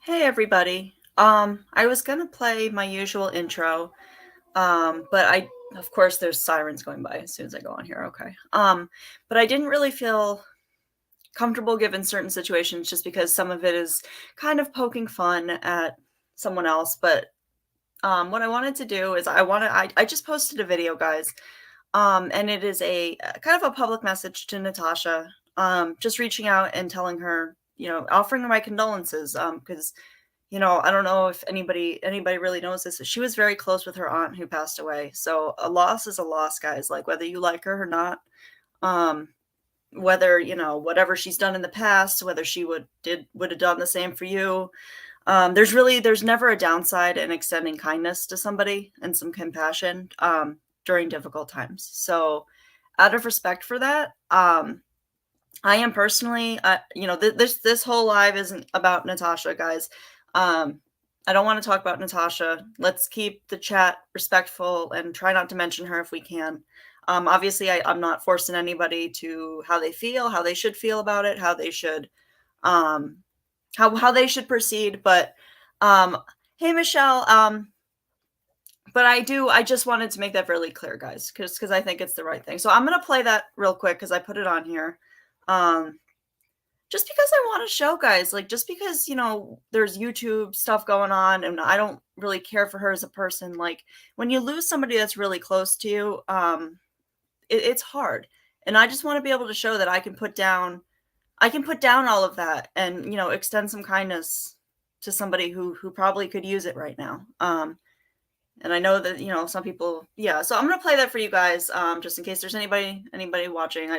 Hey everybody. I was gonna play my usual intro, but of course, there's sirens going by as soon as I go on here. Okay. But I didn't really feel comfortable given certain situations just because some of it is kind of poking fun at someone else. But what I wanted to do is I just posted a video, guys. And it is a kind of a public message to Natasha. Just reaching out and telling her, offering her my condolences. Because I don't know if anybody really knows this. She was very close with her aunt who passed away. So a loss is a loss, guys. Like whether you like her or not, um, whether whatever she's done in the past, whether she would have done the same for you. There's never a downside in extending kindness to somebody and some compassion during difficult times. So out of respect for that, I am personally, this whole live isn't about Natasha, guys. Um, I don't want to talk about Natasha. Let's keep the chat respectful and try not to mention her if we can. Obviously, I'm not forcing anybody to how they feel, how they should feel about it, how they should, um, how they should proceed. But hey, Michelle. But I just wanted to make that really clear, guys, because I think it's the right thing. So I'm gonna play that real quick because I put it on here. Um, just because I want to show guys, like just because, there's YouTube stuff going on and I don't really care for her as a person, like when you lose somebody that's really close to you, it's hard. And I just want to be able to show that I can put down all of that and, extend some kindness to somebody who probably could use it right now. And I know that, some people, yeah. So I'm gonna play that for you guys, just in case there's anybody watching.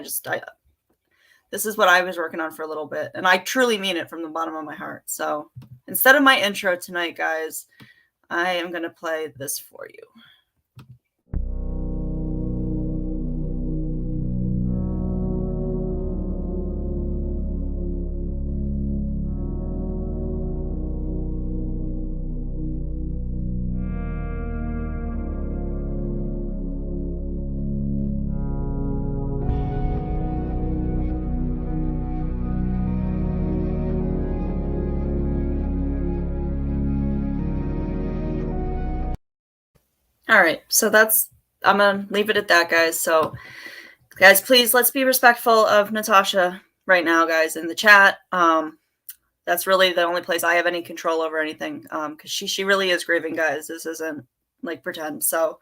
This is what I was working on for a little bit, and I truly mean it from the bottom of my heart. So instead of my intro tonight, guys, I am going to play this for you. All right, so I'm gonna leave it at that, guys. So, guys, please let's be respectful of Natasha right now, guys, in the chat. That's really the only place I have any control over anything, because she really is grieving, guys. This isn't like pretend. So,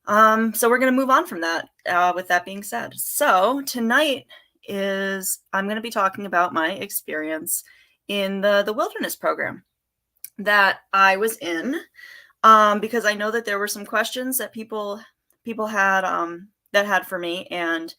so we're gonna move on from that. With that being said, so tonight I'm gonna be talking about my experience in the wilderness program that I was in, because I know that there were some questions that people had, that had for me, and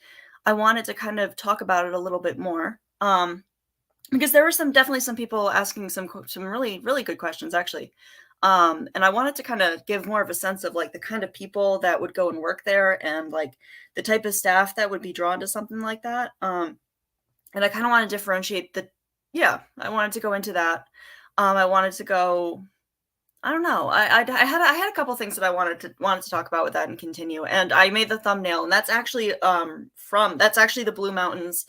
I wanted to kind of talk about it a little bit more, because there were definitely some people asking some really really good questions actually, and I wanted to kind of give more of a sense of like the kind of people that would go and work there and like the type of staff that would be drawn to something like that, and I kind of want to differentiate yeah, I wanted to go into that. I wanted to go I don't know. I had a couple things that I wanted to talk about with that and continue. And I made the thumbnail, and that's actually that's actually the Blue Mountains,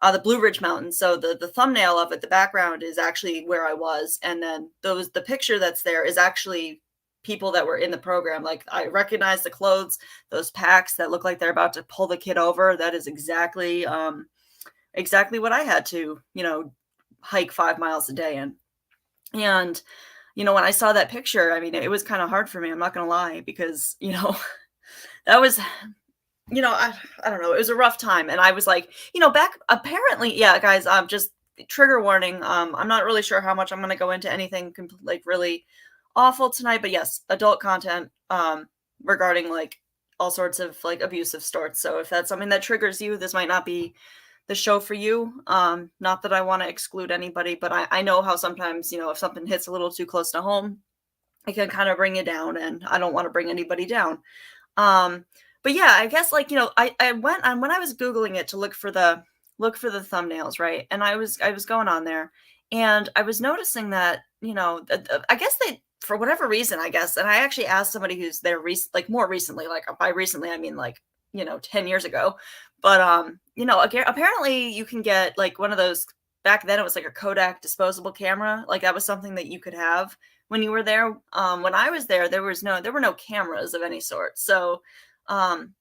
the Blue Ridge Mountains. So the thumbnail of it, the background is actually where I was, and then the picture that's there is actually people that were in the program. Like I recognize the clothes, those packs that look like they're about to pull the kid over. That is exactly what I had to hike 5 miles a day in. And when I saw that picture, I mean, it was kind of hard for me. I'm not going to lie because, that was, I don't know. It was a rough time. And I was like, back apparently, yeah, guys, just trigger warning. I'm not really sure how much I'm going to go into anything like really awful tonight, but yes, adult content, regarding like all sorts of like abusive sorts. So if that's something that triggers you, this might not be the show for you. Not that I want to exclude anybody, but I know how sometimes, if something hits a little too close to home, it can kind of bring you down, and I don't want to bring anybody down. But yeah, I guess like, I went on when I was Googling it to look for the thumbnails, right? And I was going on there and I was noticing that, I guess they, for whatever reason, I guess, and I actually asked somebody who's there like more recently, like by recently, I mean like, 10 years ago. But, apparently you can get like one of those back then it was like a Kodak disposable camera. Like that was something that you could have when you were there. When I was there, there were no cameras of any sort. So um,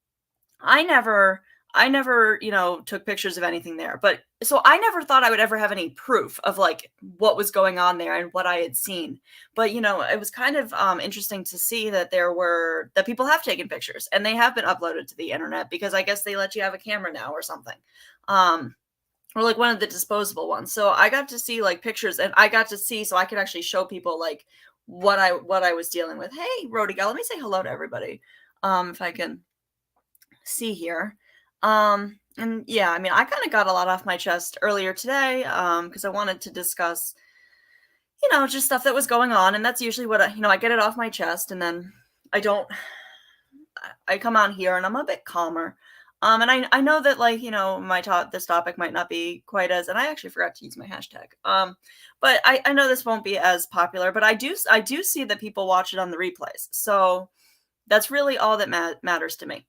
I never I never, took pictures of anything there. But so I never thought I would ever have any proof of like what was going on there and what I had seen. But it was kind of interesting to see that that people have taken pictures and they have been uploaded to the internet because I guess they let you have a camera now or something. Um, or like one of the disposable ones. So I got to see like pictures and I got to see so I could actually show people like what I was dealing with. Hey, Rodigal, let me say hello to everybody. If I can see here. And yeah, I mean, I kind of got a lot off my chest earlier today because I wanted to discuss, just stuff that was going on. And that's usually what I get it off my chest and then I don't, I come on here and I'm a bit calmer. And I know that like, this topic might not be quite as, and I actually forgot to use my hashtag. But I know this won't be as popular, but I do see that people watch it on the replays. So that's really all that matters to me.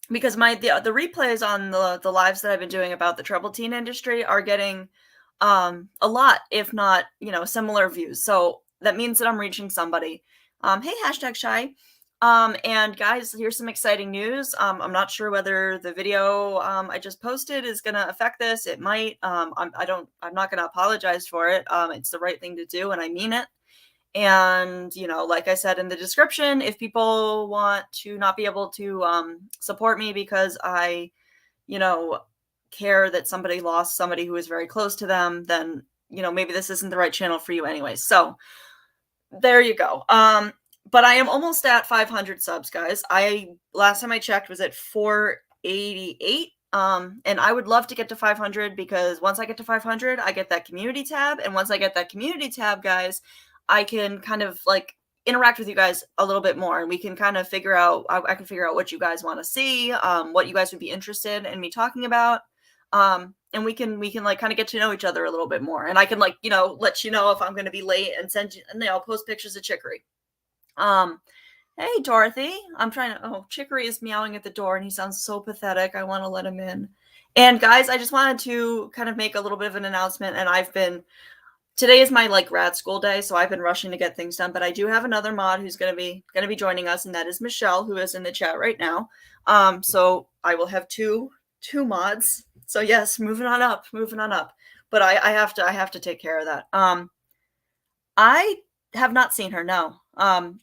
Because the replays on the lives that I've been doing about the troubled teen industry are getting a lot, if not, similar views. So that means that I'm reaching somebody. Hey, hashtag shy. And guys, here's some exciting news. I'm not sure whether the video I just posted is gonna affect this. It might. I'm not gonna apologize for it. It's the right thing to do, and I mean it. And, like I said in the description, if people want to not be able to support me because I, care that somebody lost somebody who is very close to them, then, maybe this isn't the right channel for you anyway. So there you go. But I am almost at 500 subs, guys. Last time I checked was at 488. And I would love to get to 500 because once I get to 500, I get that community tab. And once I get that community tab, guys, I can kind of like interact with you guys a little bit more and we can kind of figure out, I can figure out what you guys want to see, what you guys would be interested in me talking about. And we can like kind of get to know each other a little bit more. And I can like, let you know if I'm going to be late and send you, and I'll post pictures of Chicory. Hey, Dorothy, Chicory is meowing at the door and he sounds so pathetic. I want to let him in. And guys, I just wanted to kind of make a little bit of an announcement. And today is my like grad school day, so I've been rushing to get things done. But I do have another mod who's gonna be joining us, and that is Michelle, who is in the chat right now. So I will have two mods. So yes, moving on up. But I have to take care of that. I have not seen her. No,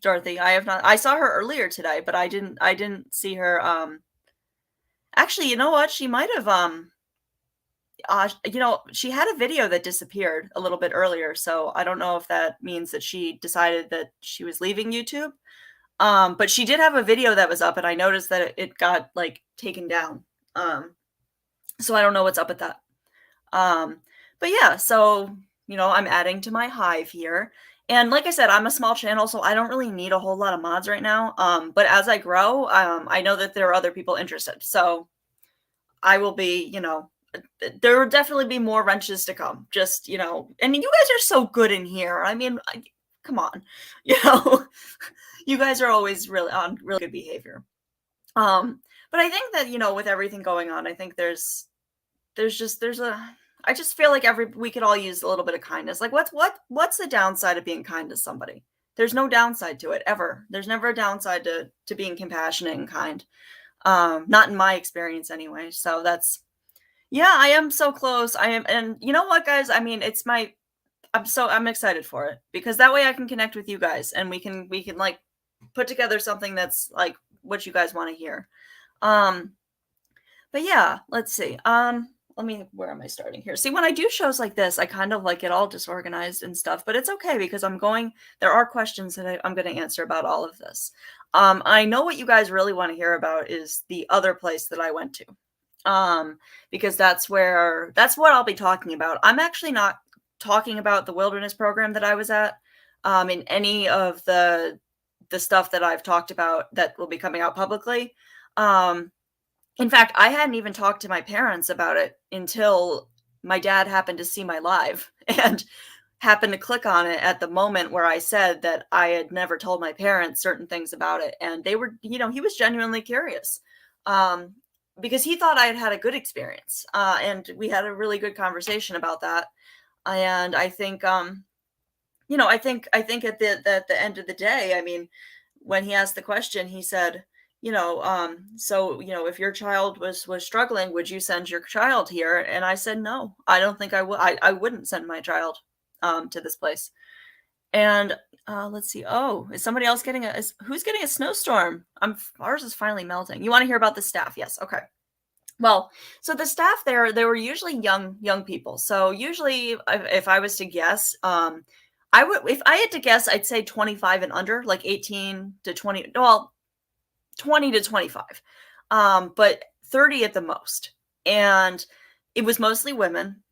Dorothy, I have not. I saw her earlier today, but I didn't see her. Actually, you know what? She might have. She had a video that disappeared a little bit earlier, so I don't know if that means that she decided that she was leaving YouTube. But she did have a video that was up, and I noticed that it got like taken down. So I don't know what's up with that. But yeah, so I'm adding to my hive here. And like I said, I'm a small channel, so I don't really need a whole lot of mods right now. But as I grow, I know that there are other people interested. So I will be, there will definitely be more wrenches to come. Just, and you guys are so good in here. I mean, come on, you guys are always really on really good behavior. But I think that, with everything going on, I think I just feel like we could all use a little bit of kindness. Like what's the downside of being kind to somebody? There's no downside to it ever. There's never a downside to being compassionate and kind. Not in my experience anyway. So yeah, I am so close. I am. And you know what, guys? I mean, I'm excited for it because that way I can connect with you guys and we can like put together something that's like what you guys want to hear. But yeah, let's see. Where am I starting here? See, when I do shows like this, I kind of like get all disorganized and stuff, but it's okay because there are questions that I'm going to answer about all of this. I know what you guys really want to hear about is the other place that I went to. Because that's what I'll be talking about. I'm actually not talking about the wilderness program that I was at, in any of the stuff that I've talked about that will be coming out publicly. In fact, I hadn't even talked to my parents about it until my dad happened to see my live and happened to click on it at the moment where I said that I had never told my parents certain things about it. And they were, he was genuinely curious. because he thought I had had a good experience, and we had a really good conversation about that. And I think, I think at the end of the day, I mean, when he asked the question, he said, so, if your child was struggling, would you send your child here? And I said, no, I don't think I would. I wouldn't send my child to this place. And let's see. Oh, is somebody else getting who's getting a snowstorm? Ours is finally melting. You want to hear about the staff? Yes. Okay. Well, so the staff there, they were usually young people. So usually, if I was to guess, I would, if I had to guess, I'd say 25 and under, like 18 to 20, well, 20 to 25, but 30 at the most. And it was mostly women.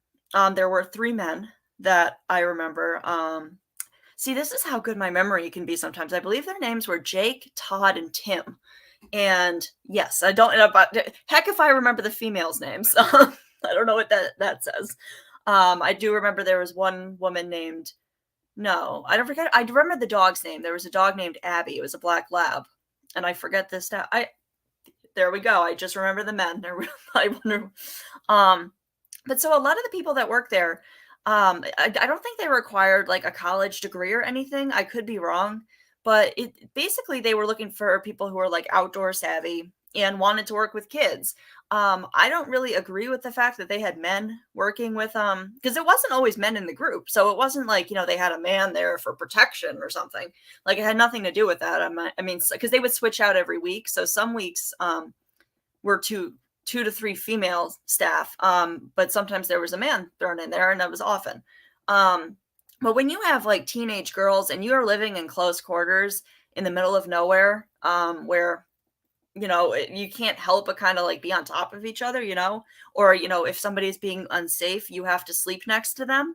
There were 3 men that I remember. See, this is how good my memory can be sometimes. I believe their names were Jake, Todd, and Tim. And yes, I don't know about heck if I remember the females' names. I don't know what that says. I do remember there was one woman named, no, I don't forget. I remember the dog's name. There was a dog named Abby. It was a black lab, and I forget this. There we go. I just remember the men. I wonder. But so a lot of the people that work there, I don't think they required like a college degree or anything. I could be wrong, but it basically they were looking for people who were like outdoor savvy and wanted to work with kids. I don't really agree with the fact that they had men working with because it wasn't always men in the group. So it wasn't like, they had a man there for protection or something. Like it had nothing to do with that. I mean, because they would switch out every week. So some weeks were two to three female staff, but sometimes there was a man thrown in there, and that was often. But when you have like teenage girls and you are living in close quarters in the middle of nowhere, where you can't help but kind of like be on top of each other, or if somebody's being unsafe, you have to sleep next to them.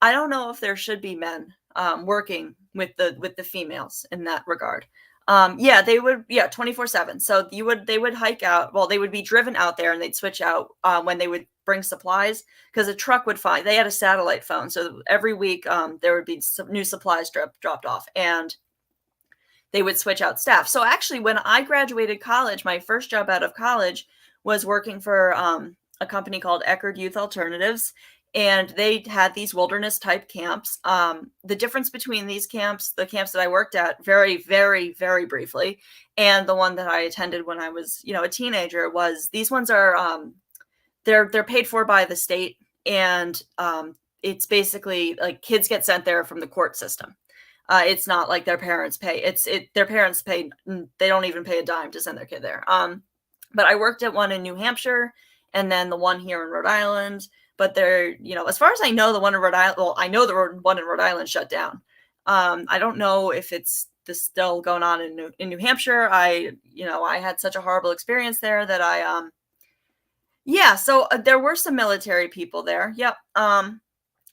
I don't know if there should be men working with the females in that regard. Yeah, they would, yeah, 24/7. So they would hike out. Well, they would be driven out there and they'd switch out when they would bring supplies, because a truck would find, they had a satellite phone. So every week there would be some new supplies dropped off, and they would switch out staff. So actually, when I graduated college, my first job out of college was working for a company called Eckerd Youth Alternatives. And they had these wilderness type camps. The difference between these camps, the camps that I worked at very, very, very briefly, and the one that I attended when I was, a teenager, was these ones are, they're paid for by the state. And it's basically like kids get sent there from the court system. It's not like their parents pay. Their parents pay. They don't even pay a dime to send their kid there. But I worked at one in New Hampshire, and then the one here in Rhode Island. But they're, as far as I know, the one in Rhode Island, well, I know the one in Rhode Island shut down. I don't know if it's still going on in New Hampshire. I had such a horrible experience there that yeah, so there were some military people there. Yep.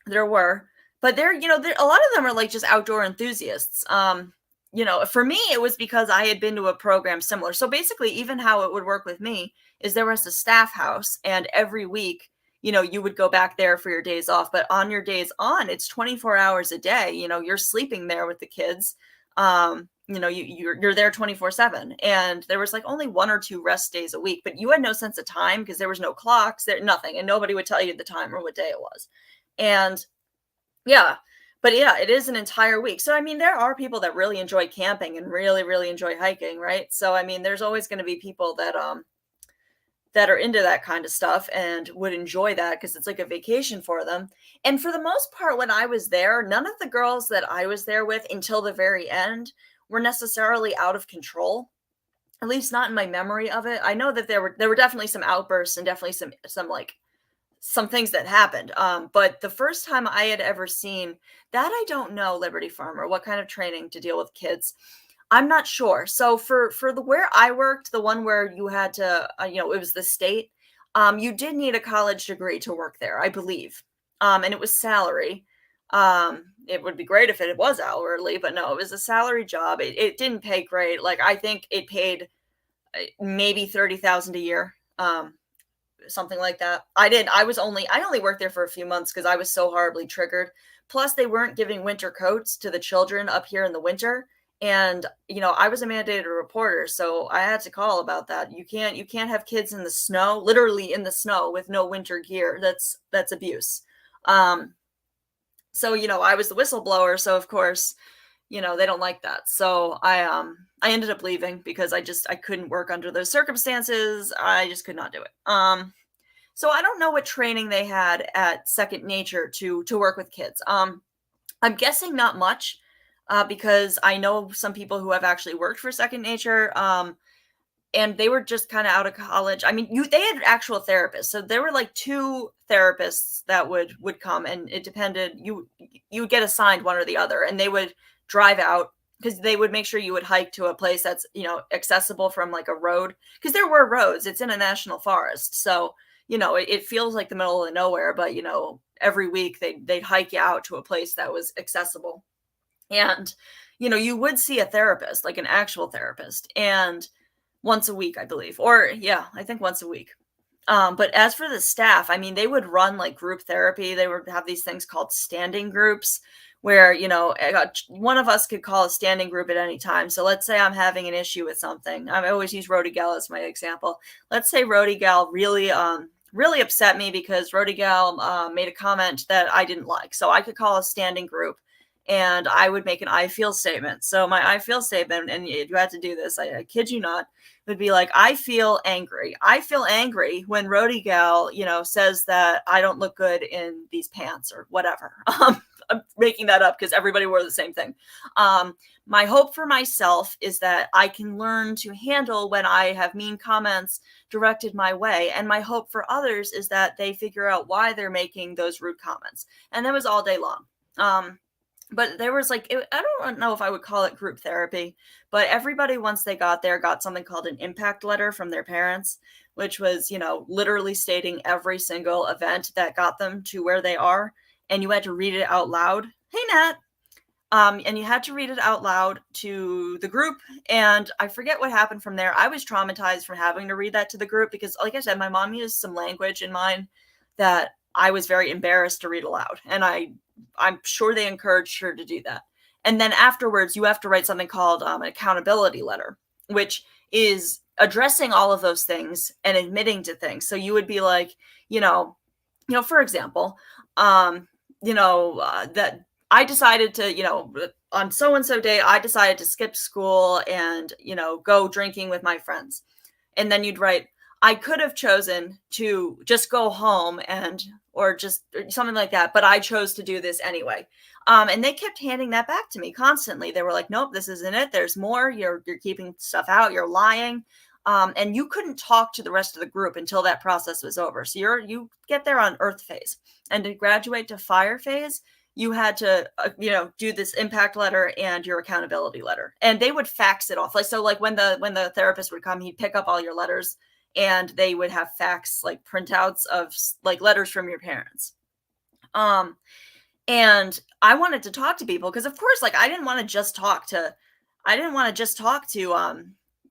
There were, but a lot of them are like just outdoor enthusiasts. For me, it was because I had been to a program similar. So basically, even how it would work with me is there was a staff house, and every week, you would go back there for your days off, but on your days on, it's 24 hours a day. You're sleeping there with the kids. You're there 24/7. And there was like only 1 or 2 rest days a week, but you had no sense of time because there was no clocks, nothing. And nobody would tell you the time or what day it was. And yeah, but yeah, it is an entire week. So, I mean, there are people that really enjoy camping and really, really enjoy hiking, right? So, I mean, there's always going to be people that are into that kind of stuff and would enjoy that because it's like a vacation for them. And for the most part, when I was there, none of the girls that I was there with until the very end were necessarily out of control. At least not in my memory of it. I know that there were definitely some outbursts and definitely some things that happened. But the first time I had ever seen that, I don't know, Liberty Farmer, what kind of training to deal with kids. I'm not sure. So for the where I worked, the one where you had to, it was the state, you did need a college degree to work there, I believe. And it was salary. It would be great if it was hourly, but no, it was a salary job. It didn't pay great. Like, I think it paid maybe 30,000 a year. Something like that. I only worked there for a few months because I was so horribly triggered. Plus, they weren't giving winter coats to the children up here in the winter. And, I was a mandated reporter, so I had to call about that. You can't have kids in the snow, literally in the snow with no winter gear. That's abuse. Um, so, I was the whistleblower, so of course, they don't like that. So I ended up leaving because I couldn't work under those circumstances. I just could not do it. So I don't know what training they had at Second Nature to work with kids. I'm guessing not much, because I know some people who have actually worked for Second Nature, and they were just kind of out of college. I mean, they had actual therapists, so there were like two therapists that would come, and it depended. You would get assigned one or the other, and they would drive out because they would make sure you would hike to a place that's accessible from like a road, because there were roads. It's in a national forest, so it feels like the middle of nowhere, but every week they'd hike you out to a place that was accessible. And you would see a therapist, like an actual therapist, and once a week, I believe. Or yeah, I think once a week. But as for the staff, I mean, they would run like group therapy. They would have these things called standing groups where, one of us could call a standing group at any time. So let's say I'm having an issue with something. I always use Rody Gal as my example. Let's say Rody Gal really upset me because Rody Gal made a comment that I didn't like. So I could call a standing group and I would make an I feel statement. So my I feel statement, and you had to do this, I kid you not, would be like, I feel angry. I feel angry when Rody Gal, says that I don't look good in these pants or whatever. I'm making that up because everybody wore the same thing. My hope for myself is that I can learn to handle when I have mean comments directed my way. And my hope for others is that they figure out why they're making those rude comments. And that was all day long. But there was like, I don't know if I would call it group therapy, but everybody, once they got there, got something called an impact letter from their parents, which was, literally stating every single event that got them to where they are. And you had to read it out loud. Hey, Nat. And you had to read it out loud to the group. And I forget what happened from there. I was traumatized from having to read that to the group because, like I said, my mom used some language in mine that I was very embarrassed to read aloud. And I'm sure they encouraged her to do that. And then afterwards, you have to write something called an accountability letter, which is addressing all of those things and admitting to things. So you would be like, for example, that I decided to, on so-and-so day, I decided to skip school and, go drinking with my friends. And then you'd write, I could have chosen to just go home or just something like that, but I chose to do this anyway. And they kept handing that back to me constantly. They were like, nope, this isn't it. There's more. You're keeping stuff out. You're lying. And you couldn't talk to the rest of the group until that process was over. So you get there on earth phase, and to graduate to fire phase, you had to, do this impact letter and your accountability letter, and they would fax it off. Like when the therapist would come, he'd pick up all your letters, and they would have fax like printouts of like letters from your parents. And I wanted to talk to people because, of course, like I didn't want to just talk to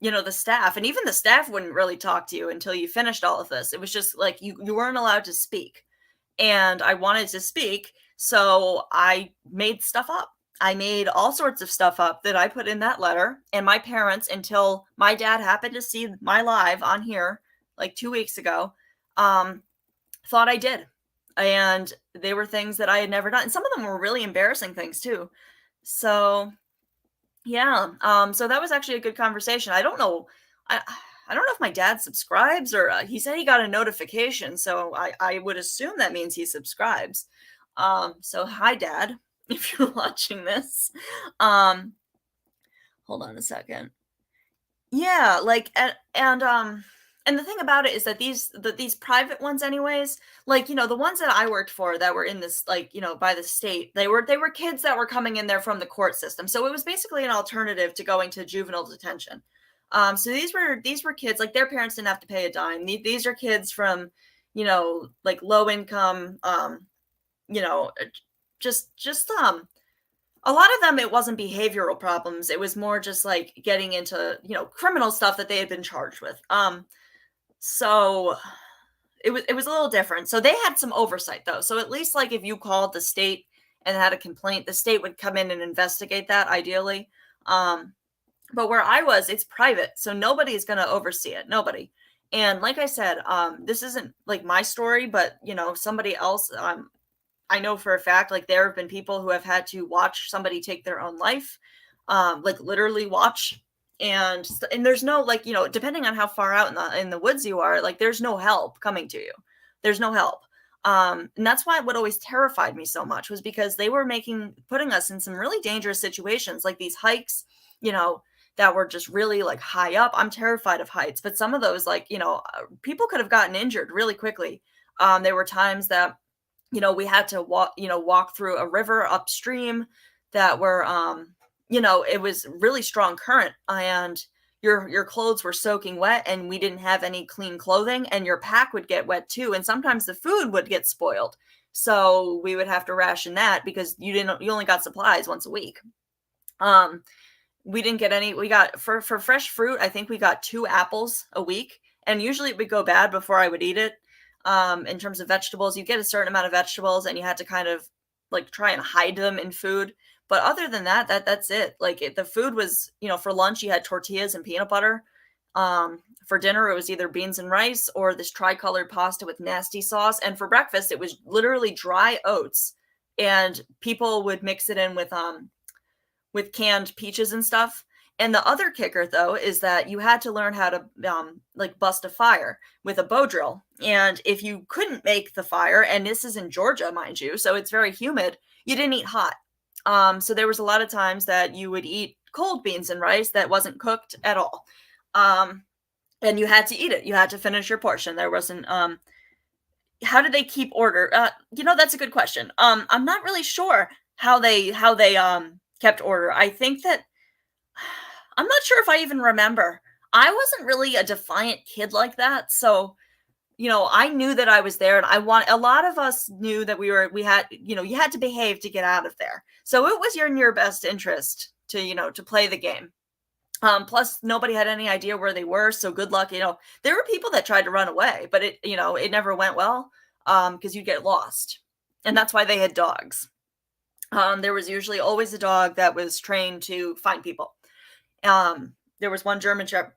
the staff, and even the staff wouldn't really talk to you until you finished all of this. It was just like you weren't allowed to speak, and I wanted to speak, so I made stuff up. I made all sorts of stuff up that I put in that letter, and my parents, until my dad happened to see my live on here like 2 weeks ago, thought I did. And they were things that I had never done. And some of them were really embarrassing things too. So yeah, so that was actually a good conversation. I don't know. I don't know if my dad subscribes, or he said he got a notification. So I would assume that means he subscribes. So hi, Dad, if you're watching this. Hold on a second. Yeah, like and the thing about it is that these private ones anyways, like, the ones that I worked for that were in this, like, by the state, they were kids that were coming in there from the court system. So it was basically an alternative to going to juvenile detention. So these were kids, like their parents didn't have to pay a dime. These are kids from, like low income, just a lot of them, it wasn't behavioral problems. It was more just like getting into, criminal stuff that they had been charged with. So it was a little different. So they had some oversight though. So at least like if you called the state and had a complaint, the state would come in and investigate that ideally. Um, but where I was, it's private, so nobody's gonna oversee it. Nobody. And like I said, this isn't like my story, but somebody else. I know for a fact, like there have been people who have had to watch somebody take their own life, like literally watch. And there's no, like, depending on how far out in the woods you are, like there's no help coming to you. There's no help. And that's why what always terrified me so much was because they were putting us in some really dangerous situations, like these hikes, that were just really like high up. I'm terrified of heights, but some of those, like, people could have gotten injured really quickly. There were times that we had to walk through a river upstream that were, it was really strong current, and your clothes were soaking wet, and we didn't have any clean clothing, and your pack would get wet too, and sometimes the food would get spoiled. So we would have to ration that because you only got supplies once a week. We didn't get any. We got for fresh fruit, I think we got 2 apples a week, and usually it would go bad before I would eat it. In terms of vegetables, you get a certain amount of vegetables, and you had to kind of like try and hide them in food. But other than that's it. Like the food was, for lunch you had tortillas and peanut butter. For dinner it was either beans and rice or this tricolored pasta with nasty sauce. And for breakfast it was literally dry oats, and people would mix it in with canned peaches and stuff. And the other kicker, though, is that you had to learn how to like bust a fire with a bow drill. And if you couldn't make the fire, and this is in Georgia, mind you, so it's very humid, you didn't eat hot. So there was a lot of times that you would eat cold beans and rice that wasn't cooked at all. And you had to eat it. You had to finish your portion. There wasn't how did they keep order? That's a good question. I'm not really sure how they kept order. I think that I'm not sure if I even remember. I wasn't really a defiant kid like that, so I knew that I was there, and a lot of us knew that we had, you had to behave to get out of there. So it was in your best interest to play the game. Plus nobody had any idea where they were, so good luck. There were people that tried to run away, but it never went well, because you'd get lost, and that's why they had dogs. There was usually always a dog that was trained to find people. There was one German Shepherd,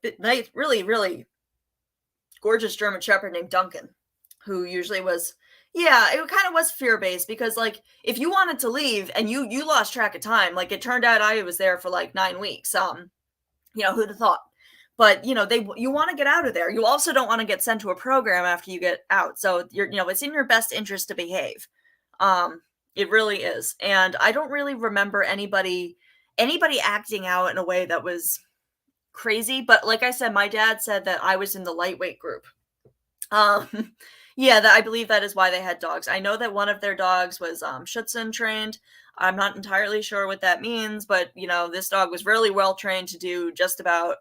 really, really gorgeous German Shepherd named Duncan, who usually was, yeah, it kind of was fear-based because, like, if you wanted to leave and you lost track of time, like it turned out I was there for like 9 weeks. Who'd have thought? But you want to get out of there. You also don't want to get sent to a program after you get out. So it's in your best interest to behave. It really is. And I don't really remember anybody acting out in a way that was crazy. But like I said, my dad said that I was in the lightweight group. Yeah, I believe that is why they had dogs. I know that one of their dogs was Schutzhund trained. I'm not entirely sure what that means, but this dog was really well trained to do just about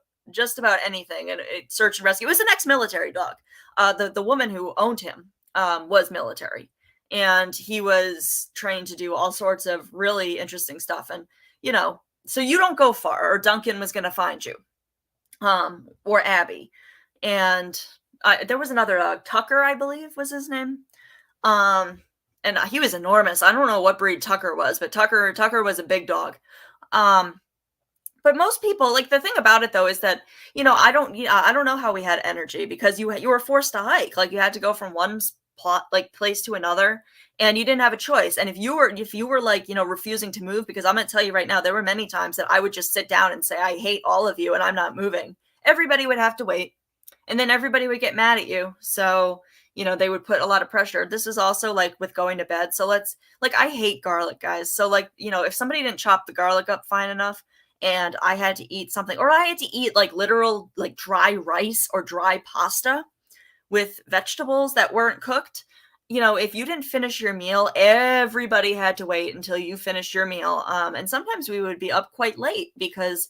anything, and search and rescue. It was an ex-military dog. The woman who owned him was military, and he was trained to do all sorts of really interesting stuff. And so you don't go far, or Duncan was going to find you, or Abby. And there was another dog, Tucker, I believe was his name. And he was enormous. I don't know what breed Tucker was, but Tucker was a big dog. But most people, like, the thing about it though is that I don't know how we had energy, because you were forced to hike. Like, you had to go from one place to another, and you didn't have a choice. And if you were like refusing to move, because I'm gonna tell you right now, there were many times that I would just sit down and say, I hate all of you and I'm not moving. Everybody would have to wait, and then everybody would get mad at you. So they would put a lot of pressure. This is also like with going to bed. So I hate garlic, guys. So if somebody didn't chop the garlic up fine enough, and I had to eat something, or I had to eat like literal like dry rice or dry pasta with vegetables that weren't cooked, if you didn't finish your meal, everybody had to wait until you finished your meal. And sometimes we would be up quite late because,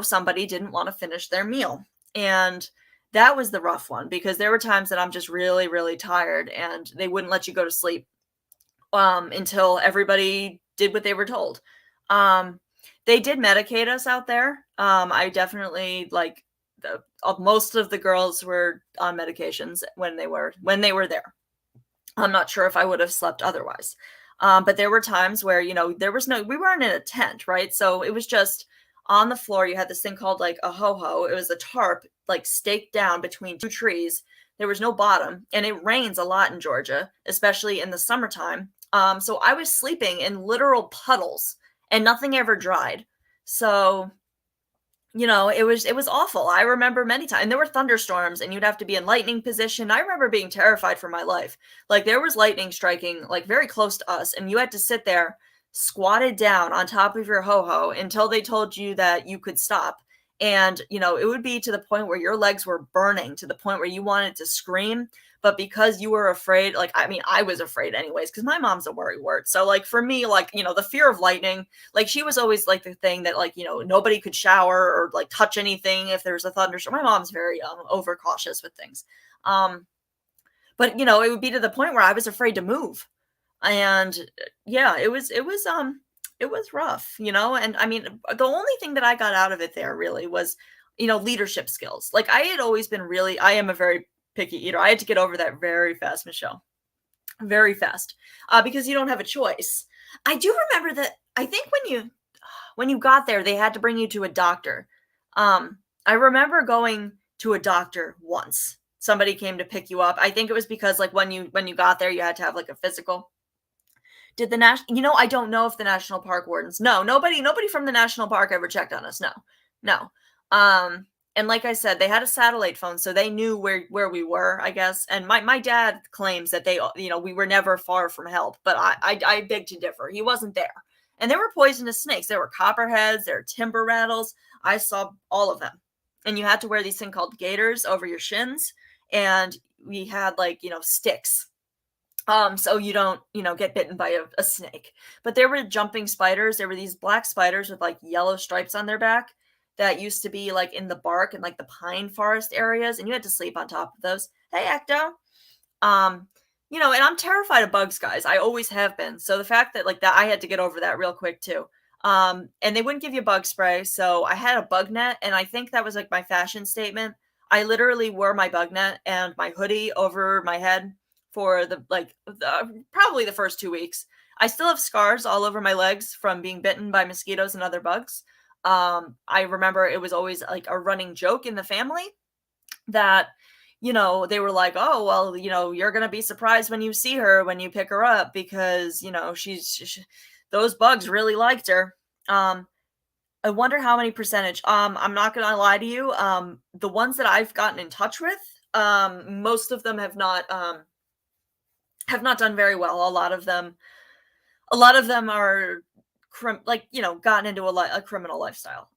somebody didn't want to finish their meal. And that was the rough one, because there were times that I'm just really, really tired, and they wouldn't let you go to sleep until everybody did what they were told. They did medicate us out there. I definitely most of the girls were on medications when they were there. I'm not sure if I would have slept otherwise. But there were times where, we weren't in a tent, right? So it was just On the floor, you had this thing called like a ho-ho. It was a tarp, like staked down between two trees. There was no bottom, and it rains a lot in Georgia, especially in the summertime. So I was sleeping in literal puddles, and nothing ever dried. So it was awful. I remember many times, and there were thunderstorms, and you'd have to be in lightning position. I remember being terrified for my life. Like there was lightning striking like very close to us, and you had to sit there squatted down on top of your ho-ho until they told you that you could stop. And it would be to the point where your legs were burning, to the point where you wanted to scream, but because you were afraid, like I mean, I was afraid anyways, because my mom's a worrywart. So like for me, like the fear of lightning, like she was always like the thing that like nobody could shower or like touch anything if there was a thunderstorm. My mom's very overcautious with things. But it would be to the point where I was afraid to move. And yeah, it was rough, and I mean, the only thing that I got out of it there really was leadership skills. Like I had always been really I am a very picky eater. I had to get over that very fast, Michelle. Very fast. Because you don't have a choice. I do remember that I think when you got there, they had to bring you to a doctor. I remember going to a doctor once. Somebody came to pick you up. I think it was because like when you got there, you had to have like a physical. Did the national? I don't know if the national park wardens. No, nobody from the national park ever checked on us. No, no. And like I said, they had a satellite phone, so they knew where we were, I guess. And my dad claims that we were never far from help, but I beg to differ. He wasn't there. And there were poisonous snakes. There were copperheads. There were timber rattles. I saw all of them. And you had to wear these thing called gaiters over your shins, and we had like sticks so you don't get bitten by a snake. But there were jumping spiders. There were these black spiders with like yellow stripes on their back that used to be like in the bark and like the pine forest areas, and you had to sleep on top of those. Hey, Ecto. um and I'm terrified of bugs, guys. I always have been. So the fact that like that, I had to get over that real quick too. And they wouldn't give you bug spray, so I had a bug net, and I think that was like my fashion statement. I literally wore my bug net and my hoodie over my head for probably the first 2 weeks. I still have scars all over my legs from being bitten by mosquitoes and other bugs. I remember it was always like a running joke in the family that, they were like, oh, well, you're going to be surprised when you see her, when you pick her up, because, those bugs really liked her. I wonder how many percentage. I'm not going to lie to you. The ones that I've gotten in touch with, most of them have not done very well. A lot of them are gotten into a criminal lifestyle.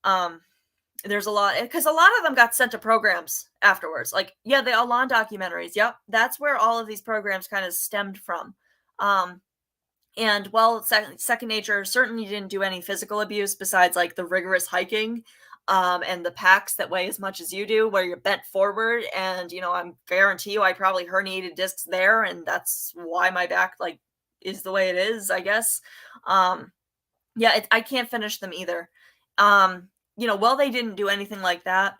There's a lot, because a lot of them got sent to programs afterwards. Like, yeah, the Alon documentaries. Yep, that's where all of these programs kind of stemmed from. And well, second nature certainly didn't do any physical abuse besides like the rigorous hiking, and the packs that weigh as much as you do, where you're bent forward, and I'm guarantee you, I probably herniated discs there, and that's why my back like is the way it is, I guess. Yeah, I can't finish them either. Well, they didn't do anything like that.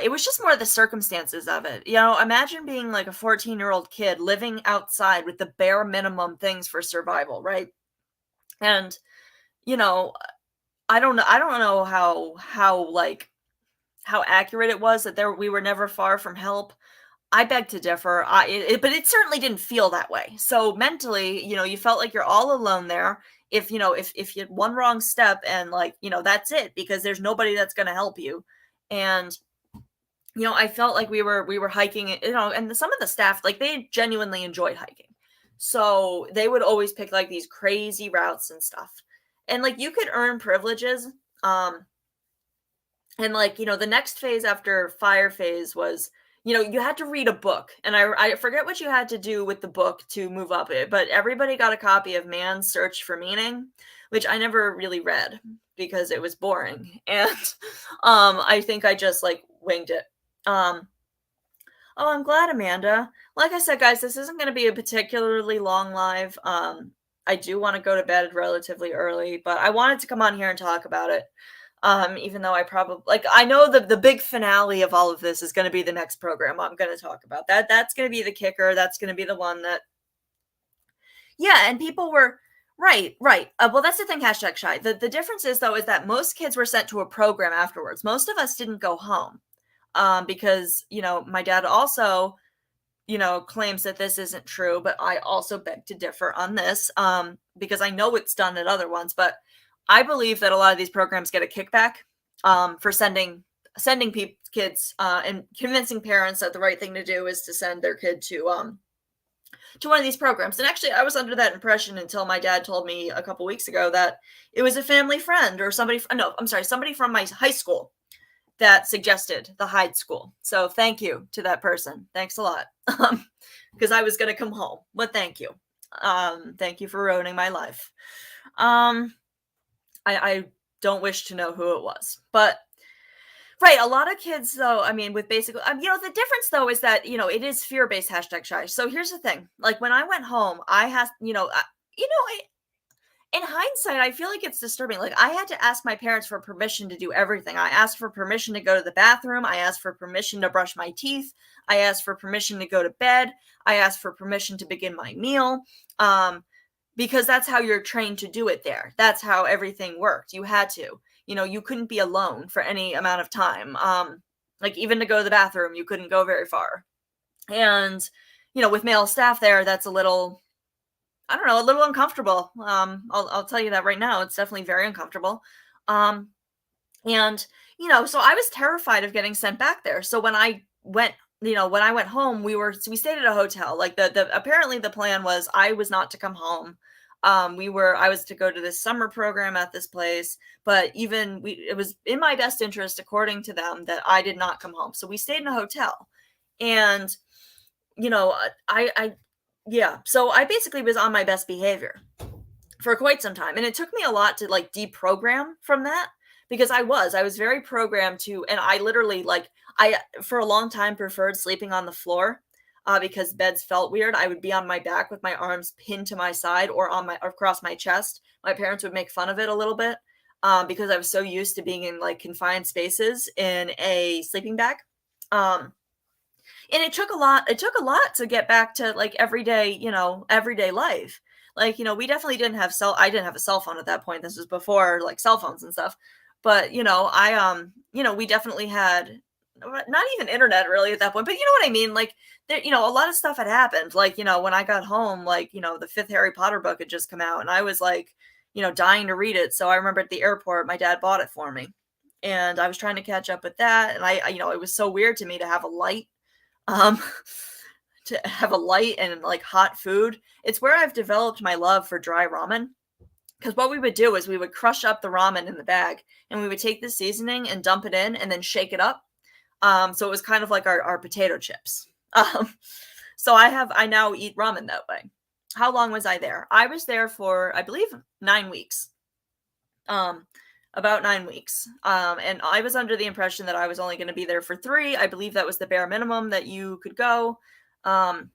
It was just more the circumstances of it. Imagine being like a 14-year-old kid living outside with the bare minimum things for survival, right? And you know, I don't know how accurate it was that we were never far from help. I beg to differ. But it certainly didn't feel that way. So mentally, you felt like you're all alone there. If you had one wrong step, and that's it, because there's nobody that's going to help you. And I felt like we were hiking, and some of the staff, like, they genuinely enjoyed hiking. So they would always pick like these crazy routes and stuff. And like you could earn privileges. And the next phase after fire phase was, you had to read a book. And I forget what you had to do with the book to move up it, but everybody got a copy of Man's Search for Meaning, which I never really read because it was boring. And I think I just like winged it. Oh, I'm glad, Amanda. Like I said, guys, this isn't going to be a particularly long live. I do want to go to bed relatively early, but I wanted to come on here and talk about it. Even though I know the big finale of all of this is going to be the next program I'm going to talk about. That's going to be the kicker. That's going to be the one that, yeah. And people were Right, right. Well, that's the thing, hashtag shy. The difference is though is that most kids were sent to a program afterwards. Most of us didn't go home. Because, my dad also, claims that this isn't true, but I also beg to differ on this, because I know it's done at other ones, but I believe that a lot of these programs get a kickback, for sending kids, and convincing parents that the right thing to do is to send their kid to one of these programs. And actually, I was under that impression until my dad told me a couple weeks ago that it was a family friend or somebody. No, I'm sorry, somebody from my high school that suggested the Hyde School. So thank you to that person. Thanks a lot. Because I was gonna come home, but thank you. Thank you for ruining my life. Um, I don't wish to know who it was, but right, a lot of kids though. I mean, with basically, the difference though is that it is fear-based hashtag shy. So here's the thing: like when I went home, I had in hindsight, I feel like it's disturbing. Like I had to ask my parents for permission to do everything. I asked for permission to go to the bathroom. I asked for permission to brush my teeth. I asked for permission to go to bed. I asked for permission to begin my meal. Because that's how you're trained to do it there. That's how everything worked. You had to. You couldn't be alone for any amount of time. Like even to go to the bathroom, you couldn't go very far. And with male staff there, that's a little, I don't know, a little uncomfortable. I'll tell you that right now. It's definitely very uncomfortable. Um, and so I was terrified of getting sent back there. So when I went home, we stayed at a hotel. Like the apparently the plan was I was not to come home. I was to go to this summer program at this place, but it was in my best interest, according to them, that I did not come home. So we stayed in a hotel, and I yeah. So I basically was on my best behavior for quite some time. And it took me a lot to like deprogram from that because I was very programmed to, and I literally like, I, for a long time preferred sleeping on the floor. Because beds felt weird. I would be on my back with my arms pinned to my side or across my chest. My parents would make fun of it a little bit, because I was so used to being in like confined spaces in a sleeping bag. Um, and it took a lot to get back to like everyday life. Like we definitely didn't have cell I didn't have a cell phone at that point. This was before like cell phones and stuff. But we definitely had not even internet really at that point, but you know what I mean. Like there, a lot of stuff had happened. Like when I got home, like the fifth Harry Potter book had just come out, and I was like dying to read it. So I remember at the airport my dad bought it for me, and I was trying to catch up with that. And it was so weird to me to have a light, um, to have a light and like hot food. It's where I've developed my love for dry ramen. Because what we would do is we would crush up the ramen in the bag, and we would take the seasoning and dump it in and then shake it up. So it was kind of like our potato chips. Um, so I now eat ramen that way. How long was I there? I was there for, I believe, 9 weeks. Um, about 9 weeks. And I was under the impression that I was only going to be there for 3. I believe that was the bare minimum that you could go. Um,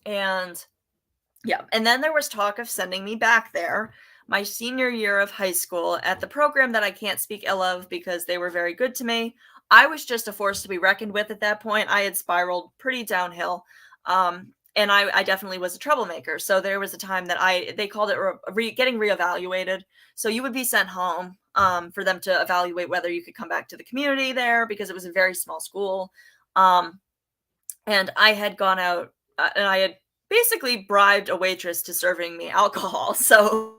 and yeah, and then there was talk of sending me back there my senior year of high school at the program that I can't speak ill of because they were very good to me. I was just a force to be reckoned with at that point. I had spiraled pretty downhill. And I definitely was a troublemaker. So there was a time that they called it getting reevaluated. So you would be sent home, for them to evaluate whether you could come back to the community there because it was a very small school. And I had gone out, and I had basically bribed a waitress to serving me alcohol. So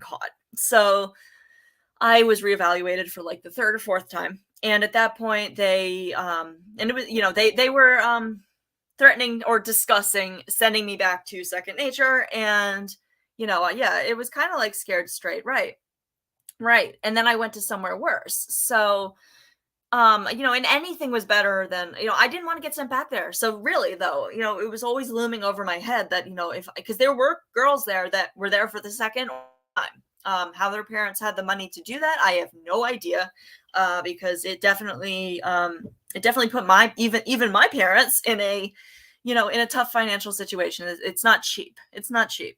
caught. So I was reevaluated for like the third or fourth time. And at that point they and it was they were threatening or discussing sending me back to second nature. And yeah, it was kind of like scared straight. Right. And then I went to somewhere worse. So and anything was better than, I didn't want to get sent back there. So really though, it was always looming over my head that, if, because there were girls there that were there for the second time. How their parents had the money to do that, I have no idea. Because it definitely put even my parents in a, in a tough financial situation. It's not cheap. It's not cheap.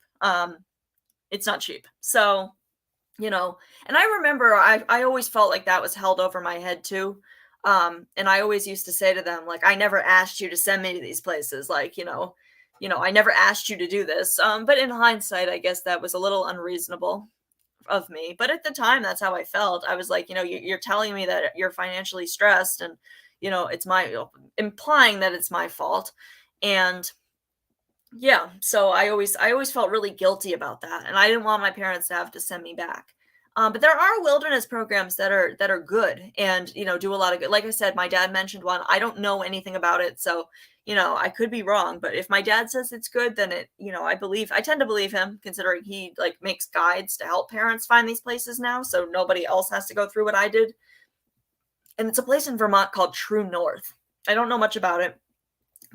It's not cheap. So, and I remember I always felt like that was held over my head too. And I always used to say to them, like, I never asked you to send me to these places. Like, I never asked you to do this. But in hindsight, I guess that was a little unreasonable of me. But at the time, that's how I felt. I was like, you're telling me that you're financially stressed, and it's implying that it's my fault. And yeah, so I always felt really guilty about that, and I didn't want my parents to have to send me back. But there are wilderness programs that are good, and do a lot of good. Like I said, my dad mentioned one. I don't know anything about it, so I could be wrong. But if my dad says it's good, then I tend to believe him, considering he like makes guides to help parents find these places now, so nobody else has to go through what I did. And it's a place in Vermont called True North. I don't know much about it,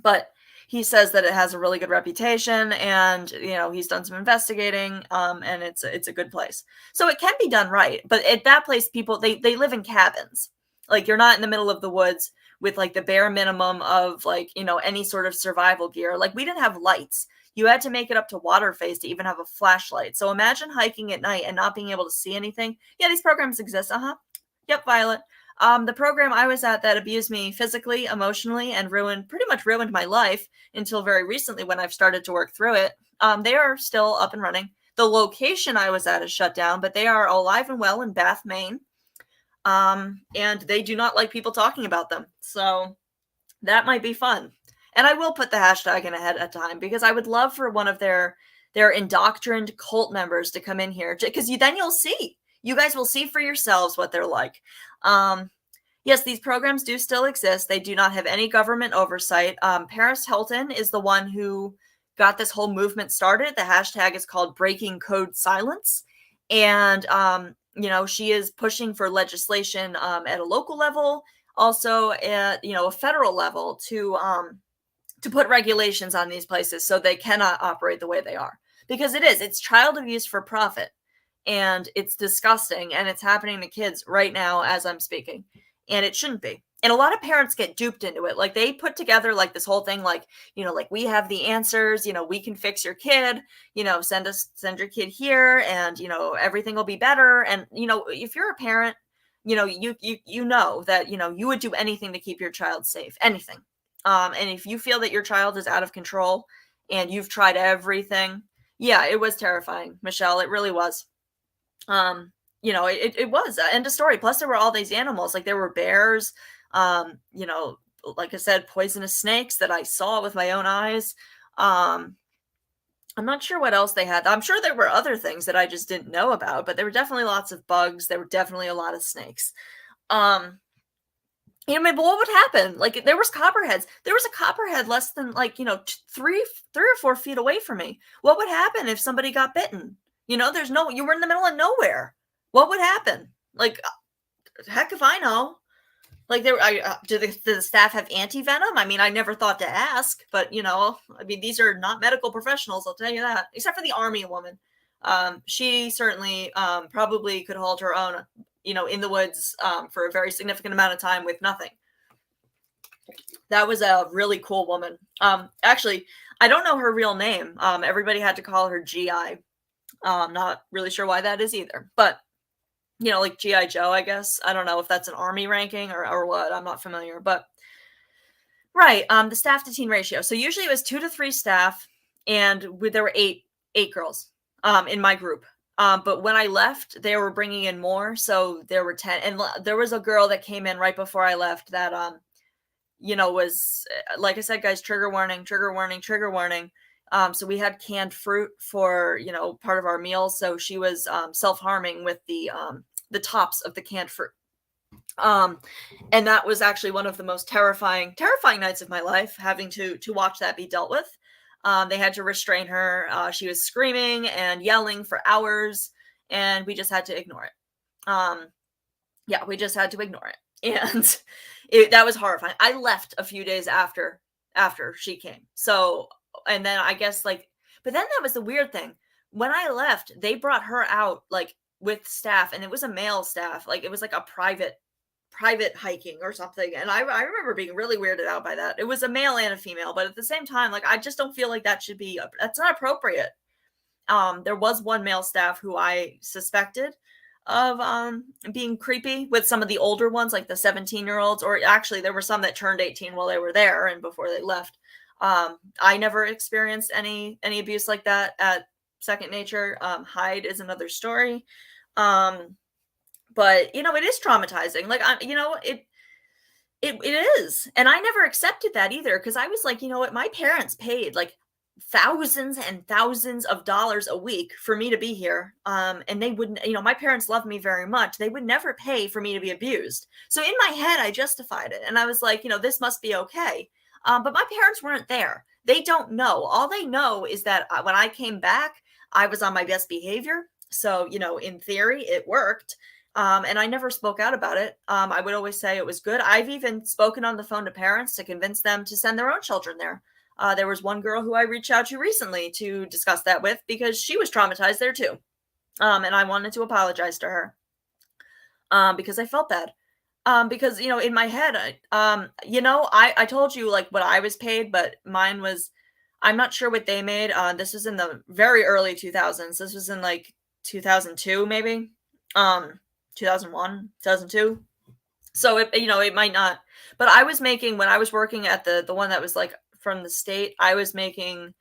but he says that it has a really good reputation, and he's done some investigating, and it's a good place, so it can be done right. But at that place, people, they live in cabins. Like, you're not in the middle of the woods with like the bare minimum of like any sort of survival gear. Like, we didn't have lights. You had to make it up to Waterface to even have a flashlight. So imagine hiking at night and not being able to see anything. Yeah, these programs exist. Yep, Violet. The program I was at that abused me physically, emotionally, and pretty much ruined my life until very recently when I've started to work through it. They are still up and running. The location I was at is shut down, but they are alive and well in Bath, Maine. And they do not like people talking about them. So that might be fun. And I will put the hashtag in ahead of time, because I would love for one of their indoctrined cult members to come in here, because then you'll see. You guys will see for yourselves what they're like. Yes, these programs do still exist. They do not have any government oversight. Paris Hilton is the one who got this whole movement started. The hashtag is called Breaking Code Silence. And, she is pushing for legislation at a local level, also at, a federal level to put regulations on these places so they cannot operate the way they are. Because it's child abuse for profit. And it's disgusting, and it's happening to kids right now as I'm speaking, and it shouldn't be. And a lot of parents get duped into it. Like, they put together like this whole thing, like, like, we have the answers, we can fix your kid, send your kid here, and everything will be better. And if you're a parent, you know that you would do anything to keep your child safe, anything. And if you feel that your child is out of control and you've tried everything, yeah, it was terrifying, Michelle. It really was. It was end of story. Plus, there were all these animals. Like, there were bears, like I said, poisonous snakes that I saw with my own eyes. I'm not sure what else they had. I'm sure there were other things that I just didn't know about, but there were definitely lots of bugs. There were definitely a lot of snakes. But what would happen? Like, there was copperheads. There was a copperhead less than 3 or 4 feet away from me. What would happen if somebody got bitten? You were in the middle of nowhere. What would happen? Like, heck if I know. Like, do the staff have anti-venom? I mean, I never thought to ask, but these are not medical professionals, I'll tell you that. Except for the army woman. She certainly probably could hold her own, in the woods for a very significant amount of time with nothing. That was a really cool woman. Actually, I don't know her real name. Everybody had to call her GI. Not really sure why that is either, but like G.I. Joe, I guess. I don't know if that's an army ranking or what. I'm not familiar, but right. The staff to teen ratio. So usually it was 2 to 3 staff, and there were eight girls in my group. But when I left, they were bringing in more, so there were 10. And there was a girl that came in right before I left that was, like I said, guys, trigger warning, trigger warning, trigger warning. So we had canned fruit for, part of our meals. So she was self-harming with the tops of the canned fruit. And that was actually one of the most terrifying nights of my life, having to watch that be dealt with. They had to restrain her. She was screaming and yelling for hours, and we just had to ignore it. We just had to ignore it. And that was horrifying. I left a few days after she came. So, and then I guess but then that was the weird thing. When I left, they brought her out with staff, and it was a male staff. It was like a private hiking or something. And I remember being really weirded out by that. It was a male and a female, but at the same time, I just don't feel like that's not appropriate. There was one male staff who I suspected of being creepy with some of the older ones, like the 17-year-olds, or actually there were some that turned 18 while they were there and before they left. I never experienced any abuse like that at Second Nature. Hyde is another story. Um, but it is traumatizing. Like it is. And I never accepted that either because I was like, you know what, my parents paid like thousands and thousands of dollars a week for me to be here. And they wouldn't, my parents love me very much. They would never pay for me to be abused. So in my head, I justified it. And I was like, this must be okay. But my parents weren't there. They don't know. All they know is that when I came back, I was on my best behavior. So, in theory, it worked. And I never spoke out about it. I would always say it was good. I've even spoken on the phone to parents to convince them to send their own children there. There was one girl who I reached out to recently to discuss that with because she was traumatized there too. And I wanted to apologize to her because I felt bad. Because, in my head, I told you like what I was paid, but mine was, I'm not sure what they made. This was in the very early 2000s. This was in like 2002, maybe. 2001, 2002. So it might not, but I was making, when I was working at the one that was like from the state, I was making